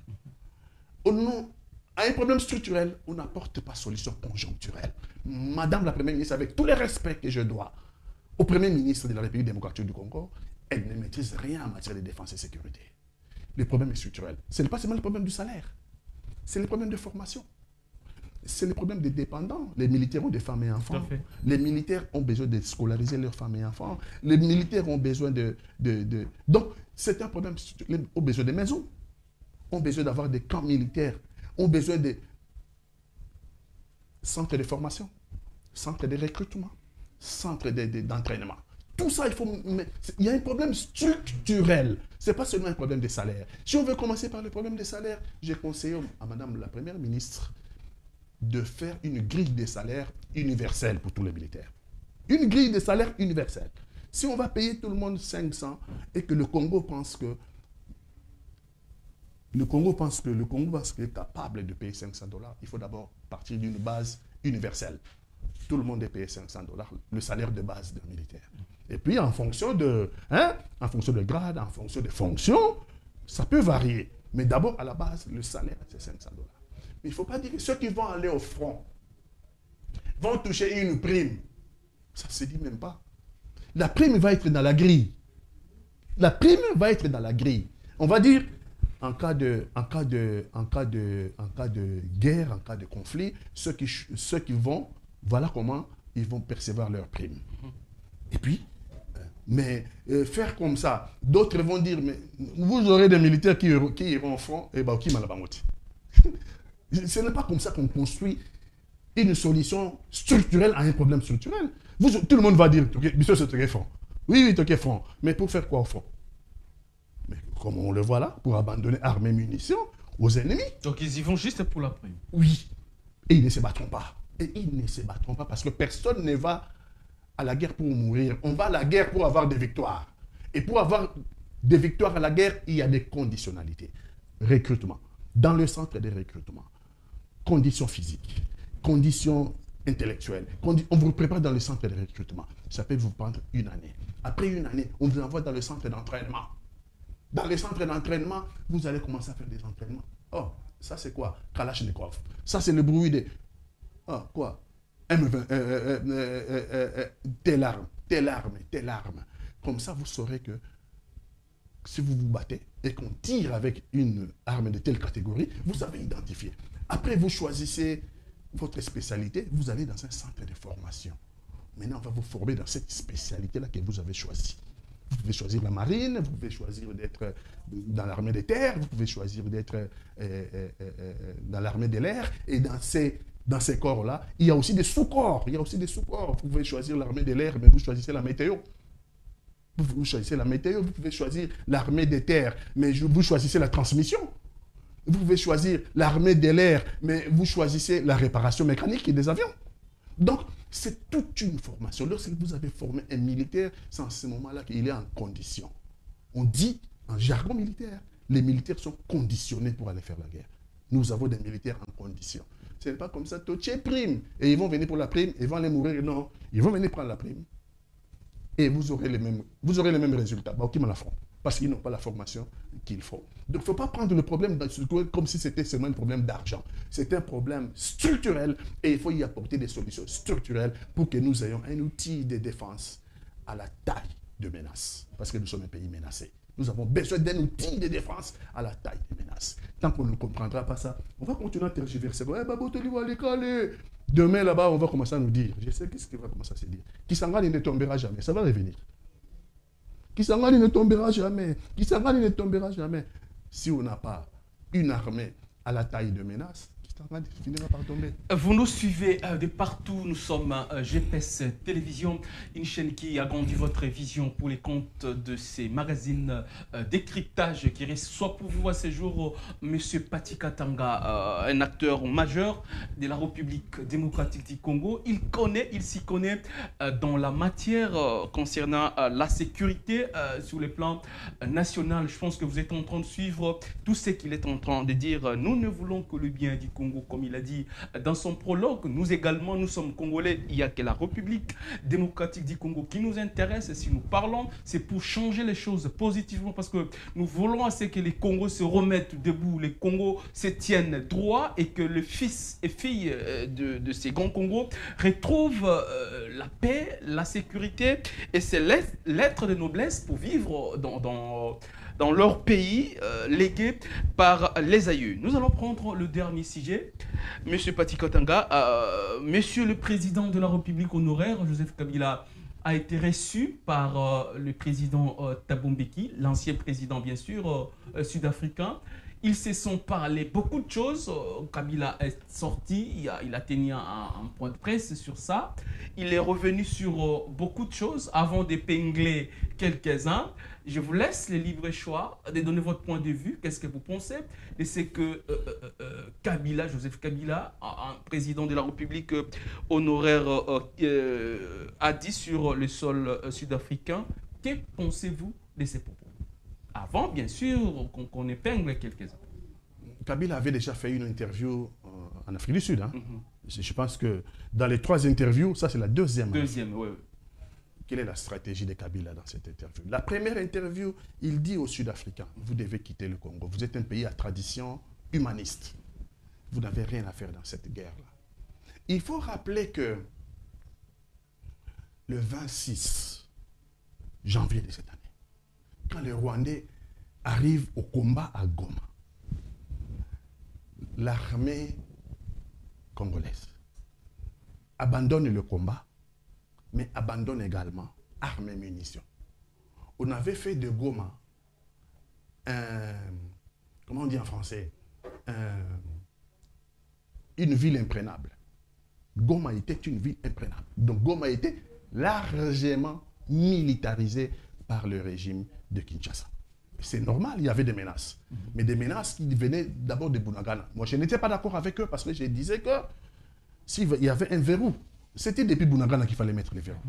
À un problème structurel, on n'apporte pas solution conjoncturelle. Madame la Première ministre, avec tous les respects que je dois au Premier ministre de la République démocratique du Congo, elle ne maîtrise rien en matière de défense et sécurité. Le problème est structurel. Ce n'est pas seulement le problème du salaire. C'est le problème de formation. C'est le problème des dépendants. Les militaires ont des femmes et enfants. Les militaires ont besoin de scolariser leurs femmes et enfants. Les militaires ont besoin Donc, c'est un problème structurel. Ont besoin de maisons. Ont besoin d'avoir des camps militaires. Ont besoin de centres de formation, centres de recrutement, centres d'entraînement. Tout ça, il y a un problème structurel. Ce n'est pas seulement un problème de salaire. Si on veut commencer par le problème des salaires, j'ai conseillé à Madame la Première ministre de faire une grille des salaires universelle pour tous les militaires. Une grille des salaires universelle. Si on va payer tout le monde 500 et que le Congo pense que le Congo est capable de payer 500 $, il faut d'abord partir d'une base universelle. Tout le monde est payé 500 $, le salaire de base d'un militaire. Et puis, en fonction de grade, en fonction de fonctions, ça peut varier. Mais d'abord, à la base, le salaire, c'est 500 $. Mais il ne faut pas dire que ceux qui vont aller au front vont toucher une prime. Ça ne se dit même pas. La prime va être dans la grille. La prime va être dans la grille. On va dire, en cas de guerre, en cas de conflit, ceux qui vont, voilà comment ils vont percevoir leur prime. Et puis, faire comme ça, d'autres vont dire, mais vous aurez des militaires qui iront au front, et bah, qui m'a la Ce n'est pas comme ça qu'on construit une solution structurelle à un problème structurel. Tout le monde va dire, monsieur, c'est très front. Oui, c'est front. Mais pour faire quoi au front? Mais comme on le voit là, pour abandonner armes et munitions aux ennemis. Donc ils y vont juste pour la prime. Oui. Et ils ne se battront pas. Et ils ne se battront pas parce que personne ne va à la guerre pour mourir. On va à la guerre pour avoir des victoires. Et pour avoir des victoires à la guerre, il y a des conditionnalités. Recrutement. Dans le centre des recrutements. Conditions physiques. Conditions intellectuelles. On vous prépare dans le centre de recrutement. Ça peut vous prendre une année. Après une année, on vous envoie dans le centre d'entraînement. Dans le centre d'entraînement, vous allez commencer à faire des entraînements. Oh, ça c'est quoi? Kalachnikov. Ça c'est le bruit de... Oh, quoi? Telle arme. Comme ça, vous saurez que si vous vous battez et qu'on tire avec une arme de telle catégorie, vous savez identifier. Après, vous choisissez votre spécialité, vous allez dans un centre de formation. Maintenant, on va vous former dans cette spécialité-là que vous avez choisie. Vous pouvez choisir la marine, vous pouvez choisir d'être dans l'armée des terres, vous pouvez choisir d'être dans l'armée de l'air. Et dans ces corps-là, il y a aussi des sous-corps. Vous pouvez choisir l'armée de l'air, mais vous choisissez la météo. Vous choisissez la météo, vous pouvez choisir l'armée des terres, mais vous choisissez la transmission. Vous pouvez choisir l'armée de l'air, mais vous choisissez la réparation mécanique des avions. Donc, c'est toute une formation. Lorsque vous avez formé un militaire, c'est en ce moment-là qu'il est en condition. On dit, en jargon militaire, les militaires sont conditionnés pour aller faire la guerre. Nous avons des militaires en condition. Ce n'est pas comme ça, Toché prime. Et ils vont venir pour la prime, ils vont aller mourir. Non, ils vont venir prendre la prime. Et vous aurez les mêmes résultats. Bah, ok, la font. Parce qu'ils n'ont pas la formation qu'il faut. Donc, il ne faut pas prendre le problème comme si c'était seulement un problème d'argent. C'est un problème structurel et il faut y apporter des solutions structurelles pour que nous ayons un outil de défense à la taille de menace. Parce que nous sommes un pays menacé. Nous avons besoin d'un outil de défense à la taille des menaces. Tant qu'on ne comprendra pas ça, on va continuer à tergiverser. Demain, là-bas, on va commencer à nous dire. Je sais qu'est-ce qu'il va commencer à se dire. Kisangani ne tombera jamais. Ça va revenir. Kisangani ne tombera jamais. Kisangani ne tombera jamais. Si on n'a pas une armée à la taille de menace, Kisangani finira par tomber. Vous nous suivez de partout. Nous sommes GPS Télévision, une chaîne qui agrandit votre vision pour les comptes de ces magazines décryptage qui reçoit pour vous à ce jour M. Pati Katanga, un acteur majeur de la République démocratique du Congo. Il s'y connaît dans la matière concernant la sécurité sur le plan national. Je pense que vous êtes en train de suivre tout ce qu'il est en train de dire. Nous ne voulons que le bien du Congo, comme il a dit dans son prologue. Nous également, nous sommes Congolais. Il n'y a que la République démocratique du Congo qui nous intéresse. Si nous parlons, c'est pour changer les choses positivement parce que nous voulons à ce que les Congos se remettent debout, les Congos se tiennent droit et que le fils et fille de ces grands Congos retrouvent la paix, la sécurité et c'est l'être de noblesse pour vivre dans leur pays légué par les aïeux. Nous allons prendre le dernier sujet. Monsieur Pati Katanga, Monsieur le Président de la République honoraire, Joseph Kabila, a été reçu par le président Thabo Mbeki, l'ancien président bien sûr sud-africain. Ils se sont parlé beaucoup de choses. Kabila est sorti, il a tenu un point de presse sur ça. Il est revenu sur beaucoup de choses avant d'épingler quelques-uns. Je vous laisse le libre choix de donner votre point de vue. Qu'est-ce que vous pensez de ce que Kabila, Joseph Kabila, un président de la République honoraire, a dit sur le sol sud-africain? Que pensez-vous de ces propos? Avant, bien sûr, qu'on épingle quelques-uns. Kabila avait déjà fait une interview en Afrique du Sud. Hein. Je pense que dans les 3 interviews, ça c'est la deuxième. Oui. Quelle est la stratégie de Kabila dans cette interview? La première interview, il dit aux Sud-Africains, vous devez quitter le Congo. Vous êtes un pays à tradition humaniste. Vous n'avez rien à faire dans cette guerre-là. Il faut rappeler que le 26 janvier de cette année, quand les Rwandais arrivent au combat à Goma, l'armée congolaise abandonne le combat, mais abandonne également armes et munitions. On avait fait de Goma comment on dit en français, une ville imprenable. Goma était une ville imprenable. Donc Goma était largement militarisée par le régime de Kinshasa. C'est normal, il y avait des menaces. Mais des menaces qui venaient d'abord de Bunagana. Moi, je n'étais pas d'accord avec eux parce que je disais que s'il y avait un verrou, c'était depuis Bunagana qu'il fallait mettre les verrous.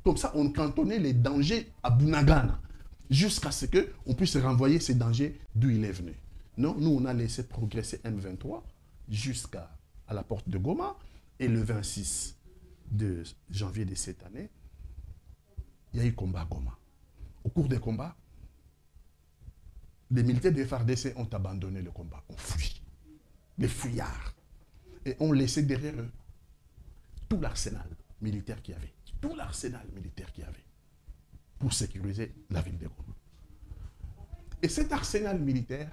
Comme ça, on cantonnait les dangers à Bunagana jusqu'à ce qu'on puisse renvoyer ces dangers d'où il est venu. Non, nous, on a laissé progresser M23 jusqu'à la porte de Goma. Et le 26 de janvier de cette année, il y a eu combat à Goma. Au cours des combats, les militaires de FARDC ont abandonné le combat, ont fui. Les fuyards. Et ont laissé derrière eux tout l'arsenal militaire qu'il y avait. Tout l'arsenal militaire qu'il y avait pour sécuriser la ville de Goma. Et cet arsenal militaire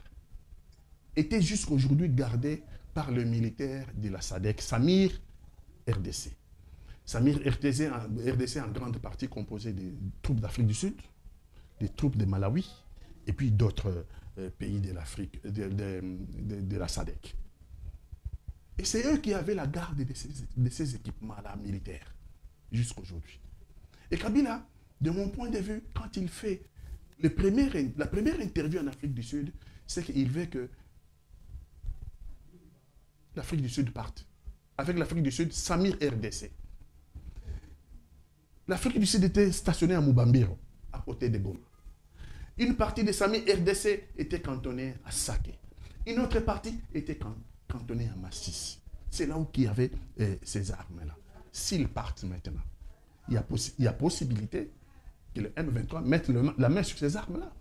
était jusqu'aujourd'hui gardé par le militaire de la SADC, Samir RDC. Samir RDC en grande partie composé des troupes d'Afrique du Sud, des troupes de Malawi, et puis d'autres pays de l'Afrique, de la SADC. Et c'est eux qui avaient la garde de ces équipements-là militaires, jusqu'aujourd'hui. Et Kabila, de mon point de vue, quand il fait la première interview en Afrique du Sud, c'est qu'il veut que l'Afrique du Sud parte. Avec l'Afrique du Sud, Samir RDC. L'Afrique du Sud était stationnée à Mubambiro, à côté de Goma. Une partie de Sami RDC était cantonnée à Saké. Une autre partie était cantonnée à Massis. C'est là où il y avait ces armes-là. S'ils partent maintenant, il y a possibilité que le M23 mette la main sur ces armes-là.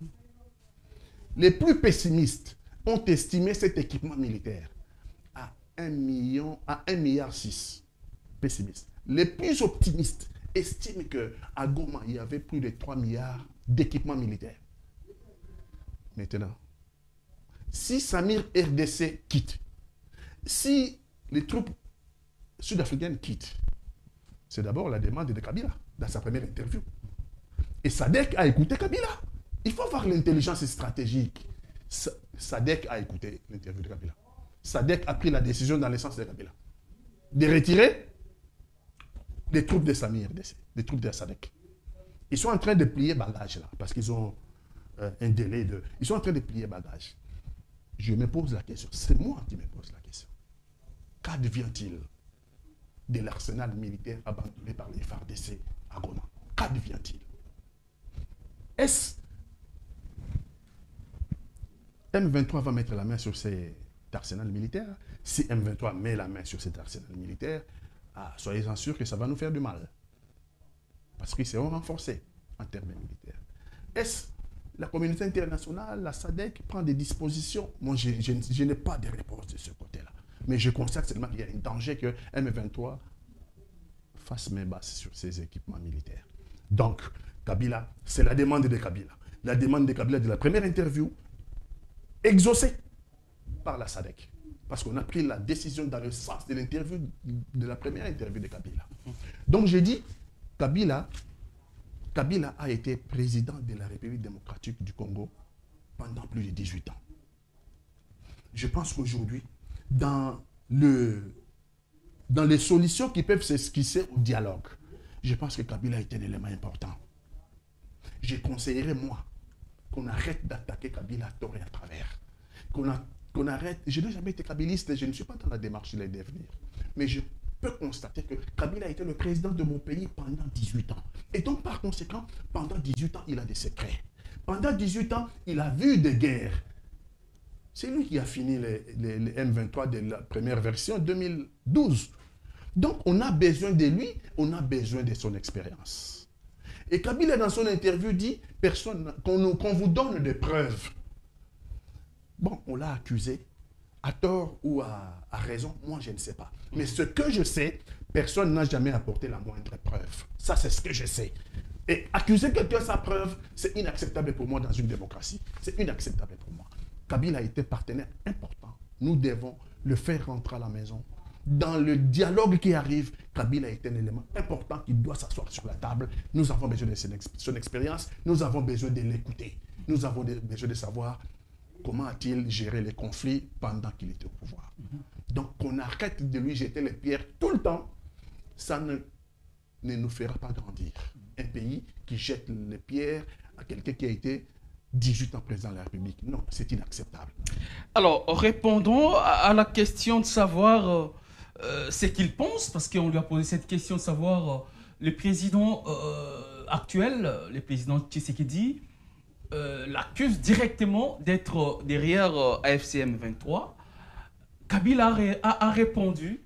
Les plus pessimistes ont estimé cet équipement militaire à 1 million, à 1,6 milliard. Pessimistes. Les plus optimistes estiment qu'à Goma, il y avait plus de 3 milliards d'équipements militaires. Maintenant, si Samir RDC quitte, si les troupes sud-africaines quittent, c'est d'abord la demande de Kabila dans sa première interview. Et Sadek a écouté Kabila. Il faut voir l'intelligence stratégique. Sadek a écouté l'interview de Kabila. Sadek a pris la décision dans le sens de Kabila de retirer les troupes de Samir RDC, les troupes de Sadek. Ils sont en train de plier bagage là, parce qu'ils ont un délai de... Ils sont en train de plier bagage. Je me pose la question, c'est moi qui me pose la question. Qu'advient-il de l'arsenal militaire abandonné par les FARDC à Goma? Qu'advient-il? Est-ce M23 va mettre la main sur cet arsenal militaire? Si M23 met la main sur cet arsenal militaire, soyez-en sûrs que ça va nous faire du mal. Parce qu'ils seront renforcés en termes militaires. Est-ce la communauté internationale, la SADC, prend des dispositions? Moi, je n'ai pas de réponse de ce côté-là. Mais je constate seulement qu'il y a un danger que M23 fasse main basse sur ses équipements militaires. Donc, Kabila, c'est la demande de Kabila. La demande de Kabila de la première interview, exaucée par la SADC. Parce qu'on a pris la décision dans le sens de l'interview, de la première interview de Kabila. Donc, j'ai dit, Kabila a été président de la République démocratique du Congo pendant plus de 18 ans. Je pense qu'aujourd'hui, dans les solutions qui peuvent s'esquisser au dialogue, je pense que Kabila est un élément important. Je conseillerais, moi, qu'on arrête d'attaquer Kabila à tort et à travers. Qu'on arrête. Je n'ai jamais été kabiliste, je ne suis pas dans la démarche de les devenir. Mais je peux constater que Kabila a été le président de mon pays pendant 18 ans. Et donc, par conséquent, pendant 18 ans, il a des secrets. Pendant 18 ans, il a vu des guerres. C'est lui qui a fini les M23 de la première version 2012. Donc, on a besoin de lui, on a besoin de son expérience. Et Kabila, dans son interview, dit qu'on vous donne des preuves. Bon, on l'a accusé, à tort ou à raison, moi je ne sais pas. Mais ce que je sais, personne n'a jamais apporté la moindre preuve. Ça, c'est ce que je sais. Et accuser quelqu'un sans preuve, c'est inacceptable pour moi dans une démocratie. C'est inacceptable pour moi. Kabila a été partenaire important. Nous devons le faire rentrer à la maison. Dans le dialogue qui arrive, Kabila est un élément important qui doit s'asseoir sur la table. Nous avons besoin de son expérience. Nous avons besoin de l'écouter. Nous avons besoin de savoir comment a-t-il géré les conflits pendant qu'il était au pouvoir. Donc, qu'on arrête de lui jeter les pierres tout le temps, ça ne nous fera pas grandir. Un pays qui jette les pierres à quelqu'un qui a été 18 ans président de la République. Non, c'est inacceptable. Alors, répondons à la question de savoir ce qu'il pense, parce qu'on lui a posé cette question de savoir le président actuel, le président Tshisekedi, l'accuse directement d'être derrière AFCM 23. Kabila a répondu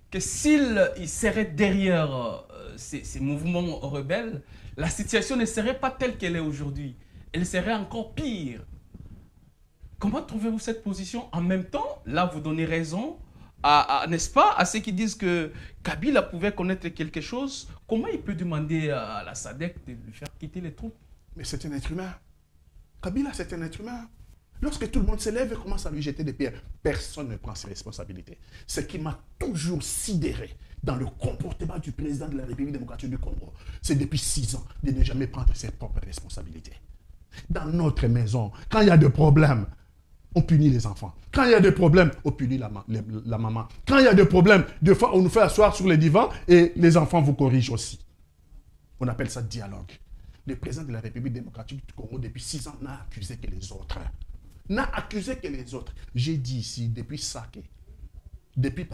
que s'il serait derrière ces mouvements rebelles, la situation ne serait pas telle qu'elle est aujourd'hui. Elle serait encore pire. Comment trouvez-vous cette position? En même temps, là, vous donnez raison, n'est-ce pas, à ceux qui disent que Kabila pouvait connaître quelque chose. Comment il peut demander à la SADC de lui faire quitter les troupes? Mais c'est un être humain. Kabila, c'est un être humain. Lorsque tout le monde s'élève et commence à lui jeter des pierres, personne ne prend ses responsabilités. Ce qui m'a toujours sidéré dans le comportement du président de la République démocratique du Congo, c'est depuis 6 ans de ne jamais prendre ses propres responsabilités. Dans notre maison, quand il y a des problèmes, on punit les enfants. Quand il y a des problèmes, on punit la maman. Quand il y a des problèmes, des fois, on nous fait asseoir sur les divans et les enfants vous corrigent aussi. On appelle ça dialogue. Le président de la République démocratique du Congo, depuis 6 ans, n'a accusé que les autres. N'a accusé que les autres. J'ai dit ici, depuis Saké, depuis,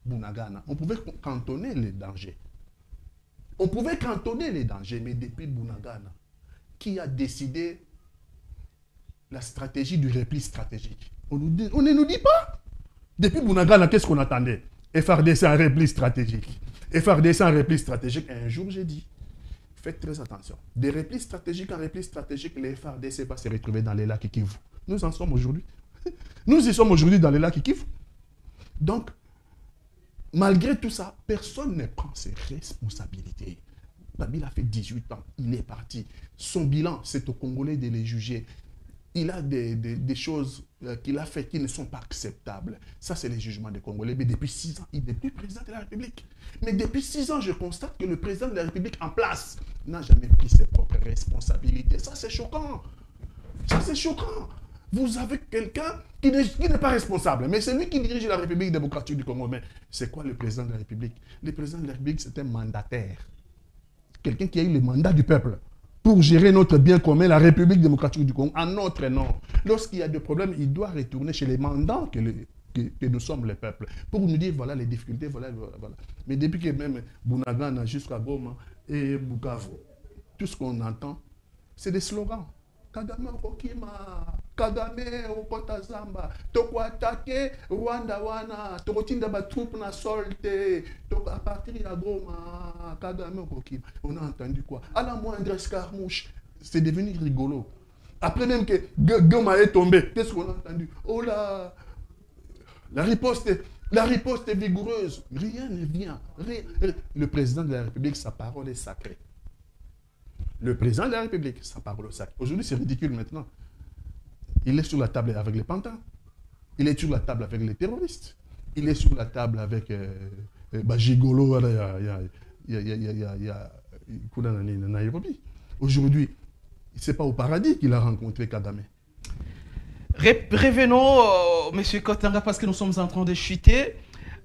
Bunagana, on pouvait cantonner les dangers. On pouvait cantonner les dangers, mais depuis Bunagana, qui a décidé la stratégie du repli stratégique. On ne nous dit pas. Depuis Bounagana, qu'est-ce qu'on attendait? FRDC en repli stratégique. FRDC en repli stratégique. Et un jour, j'ai dit, faites très attention. Des replis stratégiques en repli stratégique, les FRDC vont se retrouver dans les lacs Kivu. Nous en sommes aujourd'hui. Nous y sommes aujourd'hui dans les lacs Kivu. Donc, malgré tout ça, personne ne prend ses responsabilités. Kabila a fait 18 ans, il est parti. Son bilan, c'est aux Congolais de les juger. Il a des choses qu'il a faites qui ne sont pas acceptables. Ça, c'est les jugements des Congolais. Mais depuis 6 ans, il n'est plus président de la République. Mais depuis 6 ans, je constate que le président de la République en place n'a jamais pris ses propres responsabilités. Ça, c'est choquant. Ça, c'est choquant. Vous avez quelqu'un qui n'est pas responsable, mais c'est lui qui dirige la République démocratique du Congo. Mais c'est quoi le président de la République? Le président de la République, c'est un mandataire. Quelqu'un qui a eu le mandat du peuple pour gérer notre bien commun, la République démocratique du Congo, en notre nom. Lorsqu'il y a des problèmes, il doit retourner chez les mandants que nous sommes le peuple, pour nous dire, voilà les difficultés, voilà. Mais depuis que même Bounagana jusqu'à Goma et Bukavu, tout ce qu'on entend, c'est des slogans. Kagame okokima, Kagame okotazamba, toko attaquer Rwanda wana, toko tinda ba troupe na solte, toko à partir de Goma, Kagame okokima. On a entendu quoi? À la moindre escarmouche, c'est devenu rigolo. Après même que Goma est tombé, qu'est-ce qu'on a entendu? Oh là, la riposte est vigoureuse. Rien ne vient. Le président de la République, sa parole est sacrée. Le président de la République, sa parole est sacrée. Aujourd'hui, c'est ridicule maintenant. Il est sur la table avec les pantins. Il est sur la table avec les terroristes. Il est sur la table avec Gigolo, Nairobi. Aujourd'hui, ce n'est pas au paradis qu'il a rencontré Kagame. Revenons, M. Kotanga, parce que nous sommes en train de chuter.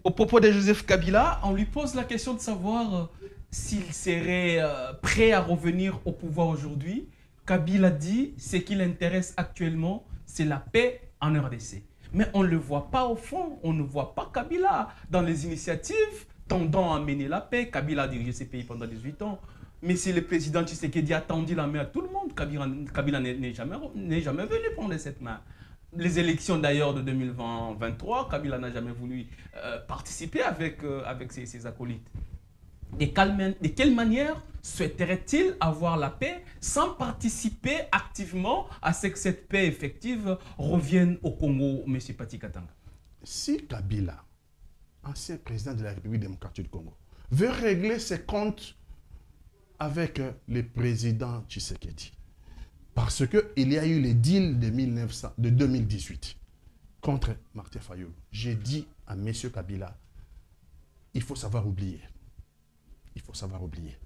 Au propos de Joseph Kabila, on lui pose la question de savoir s'il serait prêt à revenir au pouvoir aujourd'hui. Kabila dit ce qui l'intéresse actuellement, c'est la paix en RDC. Mais on ne le voit pas au fond, on ne voit pas Kabila dans les initiatives tendant à mener la paix. Kabila a dirigé ces pays pendant 18 ans. Mais si le président Tshisekedi a tendu la main à tout le monde, Kabila n'est jamais venu prendre cette main. Les élections d'ailleurs de 2023, Kabila n'a jamais voulu participer avec ses acolytes. De quelle manière souhaiterait-il avoir la paix sans participer activement à ce que cette paix effective revienne au Congo, M. Pati Katanga? Si Kabila, ancien président de la République démocratique du Congo, veut régler ses comptes avec le président Tshisekedi, parce qu'il y a eu les deals de 2018 contre Martin Fayulu, j'ai dit à M. Kabila, il faut savoir oublier. Il faut savoir oublier.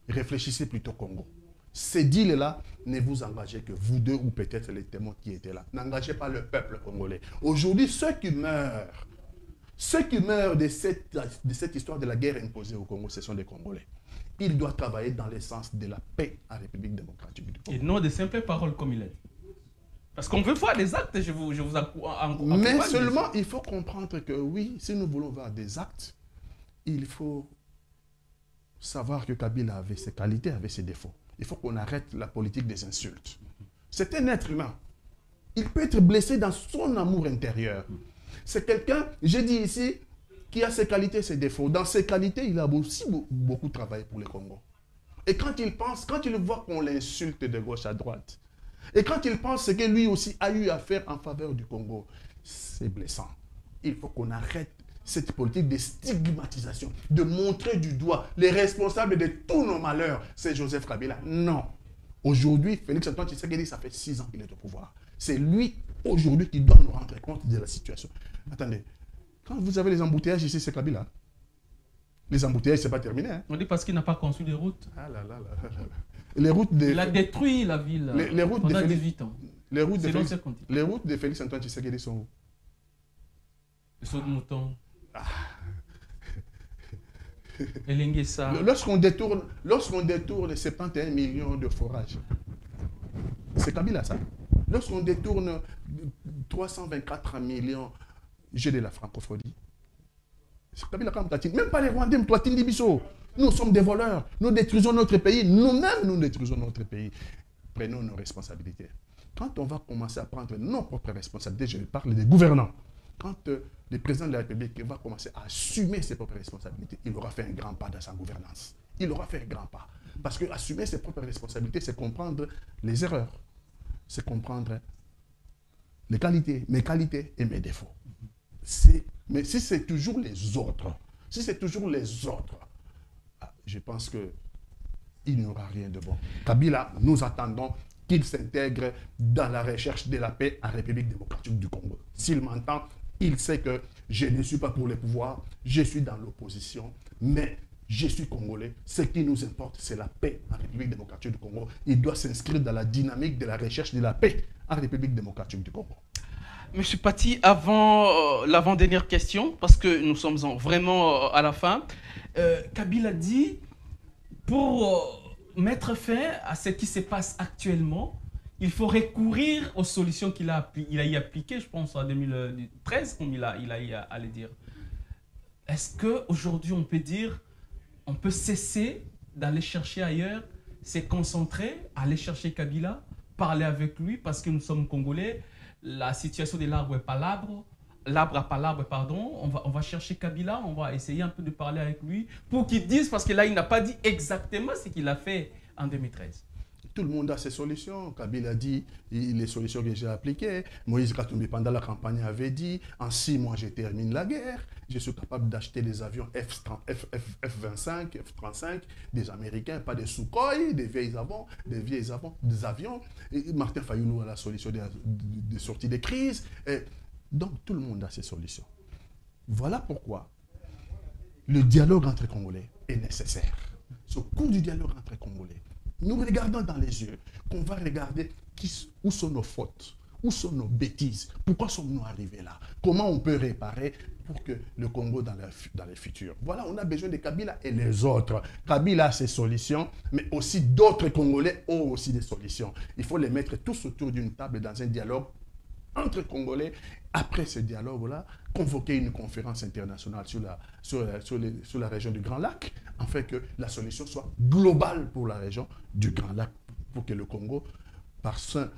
Réfléchissez plutôt Congo. Ces deals-là, ne vous engagez que vous deux ou peut-être les témoins qui étaient là. N'engagez pas le peuple congolais. Aujourd'hui, ceux qui meurent de cette histoire de la guerre imposée au Congo, ce sont des Congolais. Ils doivent travailler dans le sens de la paix en République démocratique du Congo. Et non de simples paroles comme il a dit. Parce qu'on veut voir des actes, je vous encourage. Mais seulement, il faut comprendre que oui, si nous voulons voir des actes, il faut savoir que Kabila avait ses qualités, avait ses défauts. Il faut qu'on arrête la politique des insultes. C'est un être humain. Il peut être blessé dans son amour intérieur. C'est quelqu'un, j'ai dit ici, qui a ses qualités et ses défauts. Dans ses qualités, il a aussi beaucoup travaillé pour le Congo. Et quand il voit qu'on l'insulte de gauche à droite, et quand il pense que lui aussi a eu à faire en faveur du Congo, c'est blessant. Il faut qu'on arrête cette politique de stigmatisation, de montrer du doigt les responsables de tous nos malheurs. C'est Joseph Kabila. Non. Aujourd'hui, Félix-Antoine Tshisekedi, ça fait 6 ans qu'il est au pouvoir. C'est lui, aujourd'hui, qui doit nous rendre compte de la situation. Attendez, quand vous avez les embouteillages ici, c'est Kabila. Les embouteillages, ce n'est pas terminé. Hein? On dit parce qu'il n'a pas construit des routes. Ah là là là là. Les routes de... Il a détruit la ville les routes pendant de 18 ans. Les routes de Félix-Antoine Tshisekedi sont où? Les sauts de mouton. Lorsqu'on détourne 71 millions de forages, c'est Kabila ça. Lorsqu'on détourne 324 millions, j'ai de la francophonie. C'est Kabila comme Tatine. Même pas les Rwandais, nous sommes des voleurs. Nous détruisons notre pays. Nous-mêmes, nous détruisons notre pays. Prenons nos responsabilités. quand on va commencer à prendre nos propres responsabilités, je parle des gouvernants, quand le président de la République va commencer à assumer ses propres responsabilités, il aura fait un grand pas dans sa gouvernance. Il aura fait un grand pas. Parce que assumer ses propres responsabilités, c'est comprendre les erreurs, c'est comprendre les qualités, mes qualités et mes défauts. Mais si c'est toujours les autres, je pense qu'il n'y aura rien de bon. Kabila, nous attendons qu'il s'intègre dans la recherche de la paix en République démocratique du Congo. S'il m'entend, il sait que je ne suis pas pour le pouvoir, je suis dans l'opposition, mais je suis congolais. Ce qui nous importe, c'est la paix en République démocratique du Congo. Il doit s'inscrire dans la dynamique de la recherche de la paix en République démocratique du Congo. Monsieur Paty, avant l'avant-dernière question, parce que nous sommes vraiment à la fin, Kabila dit, pour mettre fin à ce qui se passe actuellement, il faut recourir aux solutions qu'il a y appliquées, je pense, en 2013, comme il a à le dire. Est-ce qu'aujourd'hui, on peut dire, on peut cesser d'aller chercher ailleurs, se concentrer, aller chercher Kabila, parler avec lui, parce que nous sommes Congolais, la situation de l'arbre est pas l'arbre à pas l'arbre, pardon, on va chercher Kabila, on va essayer un peu de parler avec lui pour qu'il dise, parce que là, il n'a pas dit exactement ce qu'il a fait en 2013. Tout le monde a ses solutions. Kabila dit les solutions que j'ai appliquées. Moïse Katumbi, pendant la campagne, avait dit en 6 mois, je termine la guerre. Je suis capable d'acheter des avions F-25, F-35, des Américains, pas des Sukhoi, des avions. Et Martin Fayulu a la solution de sortie des crises. Et donc, tout le monde a ses solutions. Voilà pourquoi le dialogue entre Congolais est nécessaire. Au cours du dialogue entre Congolais, nous regardons dans les yeux, qu'on va regarder où sont nos fautes, où sont nos bêtises, pourquoi sommes-nous arrivés là, comment on peut réparer pour que le Congo dans le futur. Voilà, on a besoin de Kabila et les autres. Kabila a ses solutions, mais aussi d'autres Congolais ont aussi des solutions. Il faut les mettre tous autour d'une table dans un dialogue entre Congolais. Après ce dialogue-là, convoquer une conférence internationale sur la région du Grand Lac, afin que la solution soit globale pour la région du Grand Lac, pour que le Congo, par son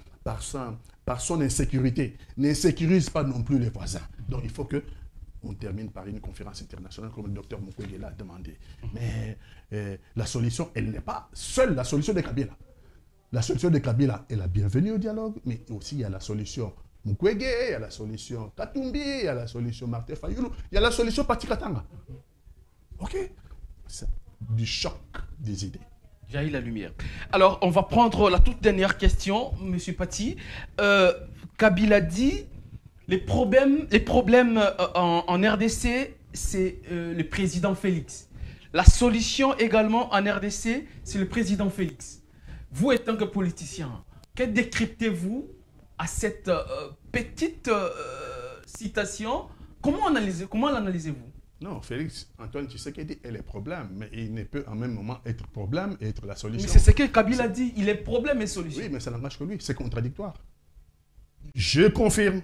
insécurité, n'insécurise pas non plus les voisins. Donc il faut qu'on termine par une conférence internationale, comme le docteur Mukwege l'a demandé. Mais la solution, elle n'est pas seule la solution de Kabila. La solution de Kabila est la bienvenue au dialogue, mais aussi il y a la solution Mukwege, il y a la solution Katumbi, il y a la solution Martin Fayulu, il y a la solution Paty Katanga. Ok? C'est du choc des idées. J'ai eu la lumière. Alors, on va prendre la toute dernière question, Monsieur Paty. Kabila dit, les problèmes en RDC, c'est le président Félix. La solution également en RDC, c'est le président Félix. Vous, étant que politicien, que décryptez-vous à cette petite citation? Comment l'analysez-vous? Non, Félix Antoine Tshisekedi est le problème, mais il ne peut en même moment être problème et être la solution. Mais c'est ce que Kabila dit, il est problème et solution. Oui, mais ça n'engage que lui, c'est contradictoire. Je confirme,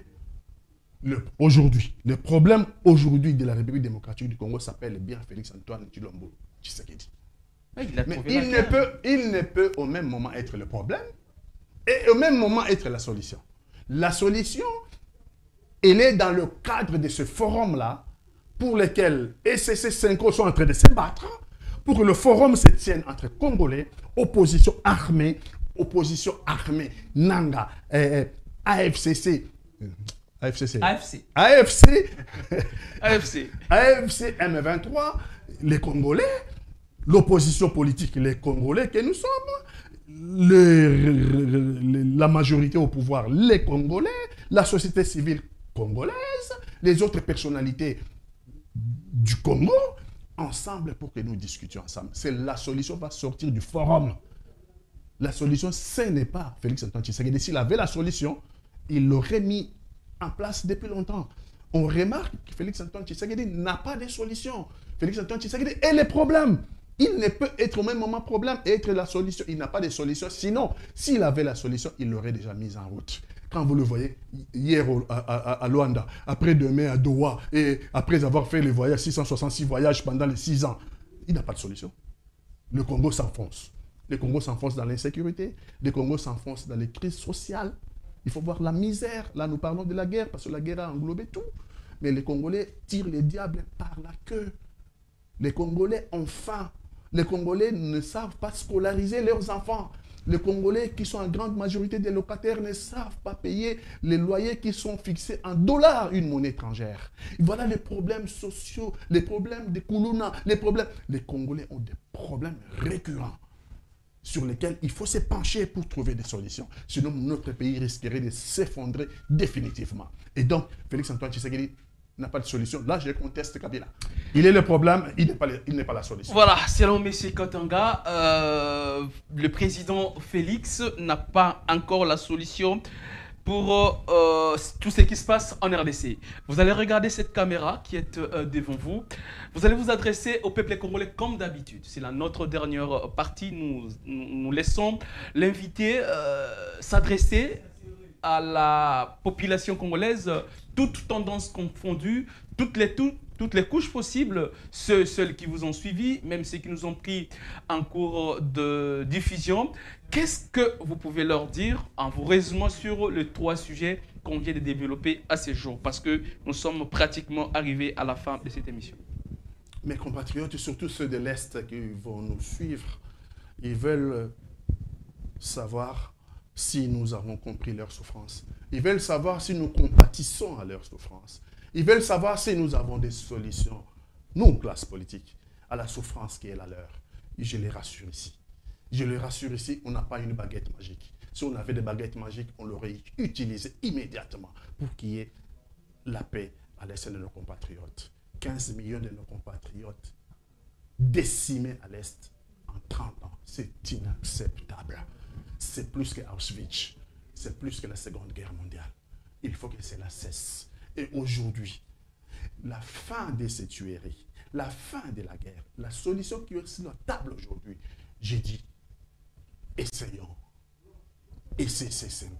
le problème aujourd'hui de la République démocratique du Congo s'appelle bien Félix Antoine Tshilombo Tshisekedi. Mais il ne peut au même moment être le problème et au même moment être la solution. La solution, elle est dans le cadre de ce forum-là, pour lesquels SCC 5 sont en train de se battre, pour que le forum se tienne entre Congolais, opposition armée, Nanga, AFC M23, les Congolais, l'opposition politique, les Congolais que nous sommes, la majorité au pouvoir, les Congolais, la société civile congolaise, les autres personnalités du Congo, ensemble pour que nous discutions ensemble. C'est la solution va sortir du forum. La solution, ce n'est pas Félix Antoine Tshisekedi. S'il avait la solution, il l'aurait mis en place depuis longtemps. On remarque que Félix Antoine Tshisekedi n'a pas de solution. Félix Antoine Tshisekedi est le problème. Il ne peut être au même moment problème et être la solution. Il n'a pas de solution. Sinon, s'il avait la solution, il l'aurait déjà mise en route. Quand vous le voyez, hier à Luanda, après-demain à Doha, et après avoir fait les voyages, 666 voyages pendant les 6 ans, il n'a pas de solution. Le Congo s'enfonce. Le Congo s'enfonce dans l'insécurité. Le Congo s'enfonce dans les crises sociales. Il faut voir la misère. Là, nous parlons de la guerre, parce que la guerre a englobé tout. Mais les Congolais tirent les diables par la queue. Les Congolais ont faim. Les Congolais ne savent pas scolariser leurs enfants. Les Congolais, qui sont en grande majorité des locataires, ne savent pas payer les loyers qui sont fixés en dollars, une monnaie étrangère. Et voilà les problèmes sociaux, les problèmes des Koulouna, les problèmes. Les Congolais ont des problèmes récurrents sur lesquels il faut se pencher pour trouver des solutions. Sinon, notre pays risquerait de s'effondrer définitivement. Et donc, Félix-Antoine Tshisekedi n'a pas de solution. Là, je conteste Kabila. Il est le problème, il n'est pas la solution. Voilà, selon M. Katanga, le président Félix n'a pas encore la solution pour tout ce qui se passe en RDC. Vous allez regarder cette caméra qui est devant vous. Vous allez vous adresser au peuple congolais comme d'habitude. C'est notre dernière partie. Nous laissons l'invité s'adresser à la population congolaise, toutes tendances confondues, toutes les couches possibles, ceux qui vous ont suivi, même ceux qui nous ont pris en cours de diffusion. Qu'est-ce que vous pouvez leur dire en vous résumant sur les 3 sujets qu'on vient de développer à ce jour? Parce que nous sommes pratiquement arrivés à la fin de cette émission. Mes compatriotes, surtout ceux de l'Est qui vont nous suivre, ils veulent savoir si nous avons compris leur souffrance. Ils veulent savoir si nous compatissons à leur souffrance. Ils veulent savoir si nous avons des solutions, nous, classe politique, à la souffrance qui est la leur. Et je les rassure ici. Je les rassure ici, on n'a pas une baguette magique. Si on avait des baguettes magiques, on l'aurait utilisée immédiatement pour qu'il y ait la paix à l'est de nos compatriotes. 15 millions de nos compatriotes décimés à l'est en 30 ans. C'est inacceptable. C'est plus que Auschwitz. C'est plus que la Seconde Guerre mondiale. Il faut que cela cesse. Et aujourd'hui, la fin de ces tueries, la fin de la guerre, la solution qui est sur la table aujourd'hui, j'ai dit, essayons. SCC5.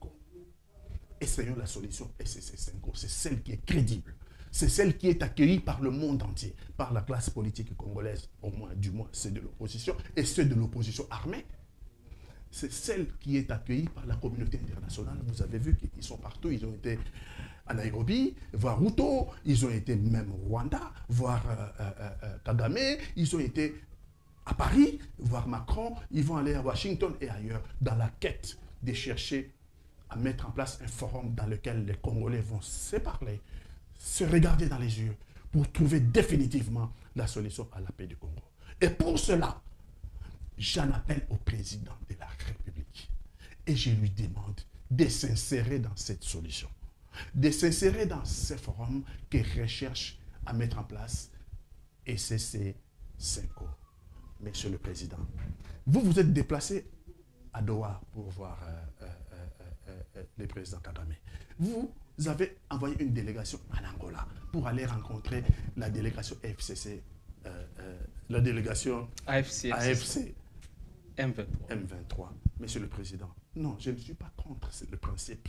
Essayons la solution SCC5. C'est celle qui est crédible. C'est celle qui est accueillie par le monde entier, par la classe politique congolaise, au moins, du moins, ceux de l'opposition, et ceux de l'opposition armée. C'est celle qui est accueillie par la communauté internationale. Vous avez vu qu'ils sont partout. Ils ont été à Nairobi, voir Ruto. Ils ont été même au Rwanda, voir Kagame. Ils ont été à Paris, voir Macron. Ils vont aller à Washington et ailleurs dans la quête de chercher à mettre en place un forum dans lequel les Congolais vont se parler, se regarder dans les yeux pour trouver définitivement la solution à la paix du Congo. Et pour cela, j'en appelle au président de la République et je lui demande de s'insérer dans cette solution, de s'insérer dans ce forum qui recherche à mettre en place SCC5. Monsieur le Président, vous êtes déplacé à Doha pour voir le président Kagame. Vous avez envoyé une délégation en Angola pour aller rencontrer la délégation FCC, la délégation AFC M23. Monsieur le Président, non, je ne suis pas contre le principe.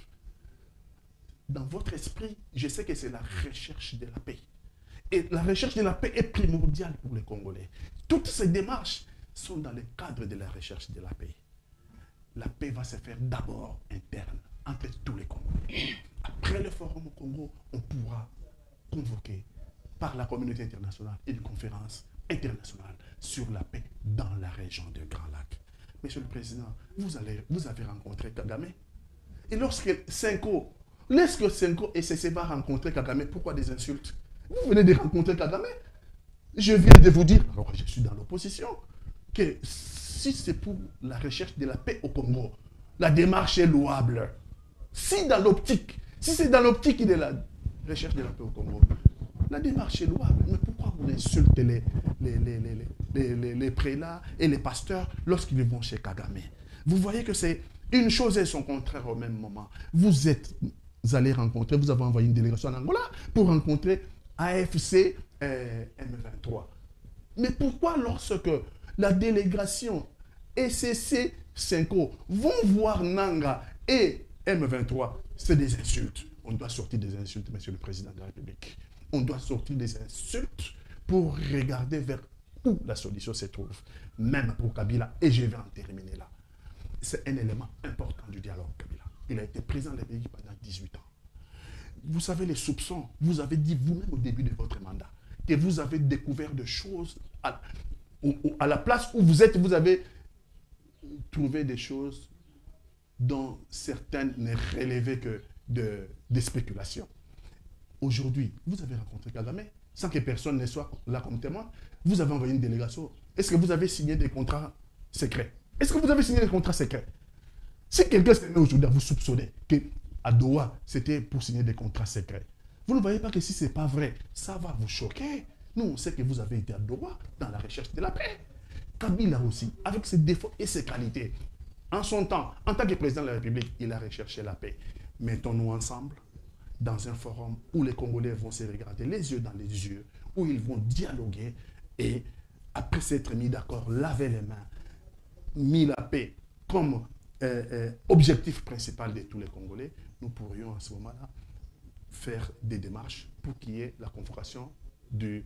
Dans votre esprit, je sais que c'est la recherche de la paix. Et la recherche de la paix est primordiale pour les Congolais. Toutes ces démarches sont dans le cadre de la recherche de la paix. La paix va se faire d'abord interne, entre tous les Congolais. Après le forum au Congo, on pourra convoquer par la communauté internationale une conférence internationale sur la paix dans la région du Grand Lac. Monsieur le Président, vous avez rencontré Kagame. Et lorsque Senko et SCC va rencontrer Kagame, pourquoi des insultes? Vous venez de rencontrer Kagame. Je viens de vous dire, alors je suis dans l'opposition, que si c'est pour la recherche de la paix au Congo, la démarche est louable. Si c'est dans l'optique de la recherche de la paix au Congo, la démarche est louable. Mais pourquoi vous insultez les prélats et les pasteurs lorsqu'ils vont chez Kagame? Vous voyez que c'est une chose et son contraire au même moment. Vous avez envoyé une délégation en Angola pour rencontrer AFC M23. Mais pourquoi lorsque la délégation SCC5 vont voir Nanga et M23, c'est des insultes? On doit sortir des insultes, Monsieur le Président de la République. On doit sortir des insultes pour regarder vers où la solution se trouve, même pour Kabila. Et je vais en terminer là. C'est un élément important du dialogue, Kabila. Il a été président de la République pendant 18 ans. Vous savez les soupçons. Vous avez dit vous-même au début de votre mandat que vous avez découvert des choses à la place où vous êtes. Vous avez trouvé des choses dont certaines ne relevaient que des spéculations. Aujourd'hui, vous avez rencontré Kagame sans que personne ne soit là comme témoin. Vous avez envoyé une délégation. Est-ce que vous avez signé des contrats secrets? Est-ce que vous avez signé des contrats secrets? Si quelqu'un se met aujourd'hui à vous soupçonner qu'à Doha, c'était pour signer des contrats secrets, vous ne voyez pas que si ce n'est pas vrai, ça va vous choquer. Nous, on sait que vous avez été à Doha dans la recherche de la paix. Kabila aussi, avec ses défauts et ses qualités, en son temps, en tant que président de la République, il a recherché la paix. Mettons-nous ensemble dans un forum où les Congolais vont se regarder les yeux dans les yeux, où ils vont dialoguer et, après s'être mis d'accord, laver les mains, mis la paix comme objectif principal de tous les Congolais, nous pourrions à ce moment-là faire des démarches pour qu'il y ait la convocation d'une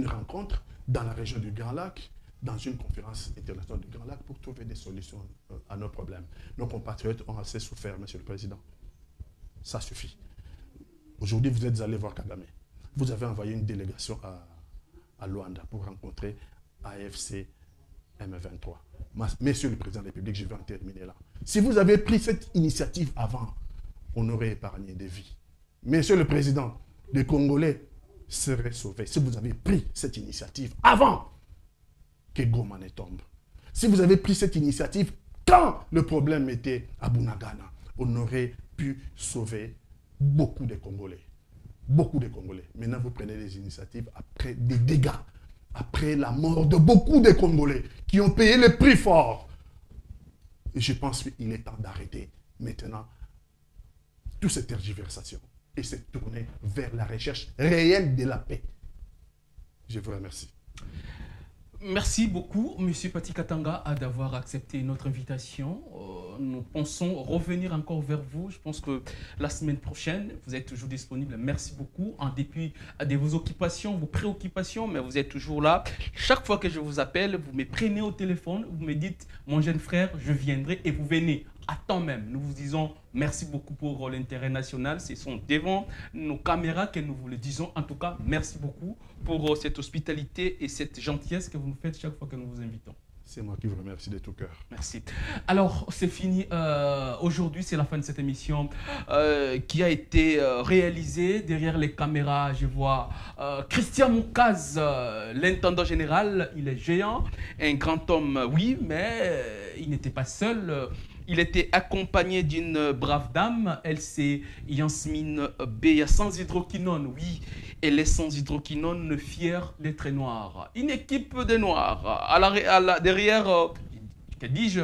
rencontre dans la région du Grand Lac, dans une conférence internationale du Grand Lac pour trouver des solutions à nos problèmes. Nos compatriotes ont assez souffert, Monsieur le Président. Ça suffit. Aujourd'hui, vous êtes allé voir Kagame. Vous avez envoyé une délégation à Luanda pour rencontrer AFC M23. Monsieur le Président de la République, je vais en terminer là. Si vous avez pris cette initiative avant, on aurait épargné des vies. Monsieur le Président, les Congolais seraient sauvés si vous avez pris cette initiative avant que Goma ne tombe. Si vous avez pris cette initiative quand le problème était à Bunagana, on aurait pu sauver beaucoup de Congolais. Beaucoup de Congolais. Maintenant, vous prenez des initiatives après des dégâts, après la mort de beaucoup de Congolais qui ont payé le prix fort. Et je pense qu'il est temps d'arrêter maintenant toute cette tergiversation et se tourner vers la recherche réelle de la paix. Je vous remercie. Merci beaucoup, M. Pati Katanga, d'avoir accepté notre invitation. Nous pensons revenir encore vers vous. Je pense que la semaine prochaine, vous êtes toujours disponible. Merci beaucoup, en dépit de vos occupations, vos préoccupations, mais vous êtes toujours là. Chaque fois que je vous appelle, vous me prenez au téléphone, vous me dites, mon jeune frère, je viendrai, et vous venez à temps même. Nous vous disons merci beaucoup pour l'intérêt national. Ce sont devant nos caméras que nous vous le disons. En tout cas, merci beaucoup pour cette hospitalité et cette gentillesse que vous nous faites chaque fois que nous vous invitons. C'est moi qui vous remercie de tout cœur. Merci. Alors, c'est fini. Aujourd'hui, c'est la fin de cette émission qui a été réalisée. Derrière les caméras, je vois Christian Moukaz, l'intendant général. Il est géant, un grand homme, oui, mais il n'était pas seul. Il était accompagné d'une brave dame, elle c'est Yasmine Beya, sans hydroquinone, oui, elle est sans hydroquinone, fière d'être noire. Une équipe de noirs, derrière, que dis-je,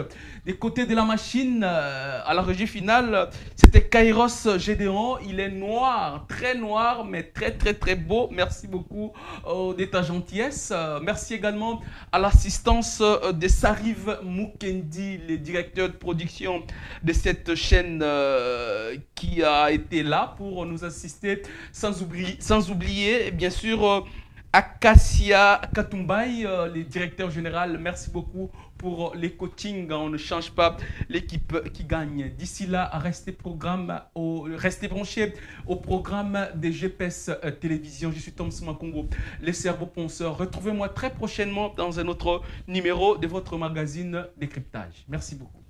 des côtés de la machine, à la régie finale, c'était Kairos Gédéon, il est noir, mais très très très beau. Merci beaucoup de ta gentillesse. Merci également à l'assistance de Sariv Mukendi, le directeur de production de cette chaîne qui a été là pour nous assister, sans oublier bien sûr Akasia Katumbai, le directeur général. Merci beaucoup pour les coachings. On ne change pas l'équipe qui gagne. D'ici là, restez branchés au programme des GPS Télévision. Je suis Tom Smakongo, le cerveau penseur. Retrouvez-moi très prochainement dans un autre numéro de votre magazine Décryptage. Merci beaucoup.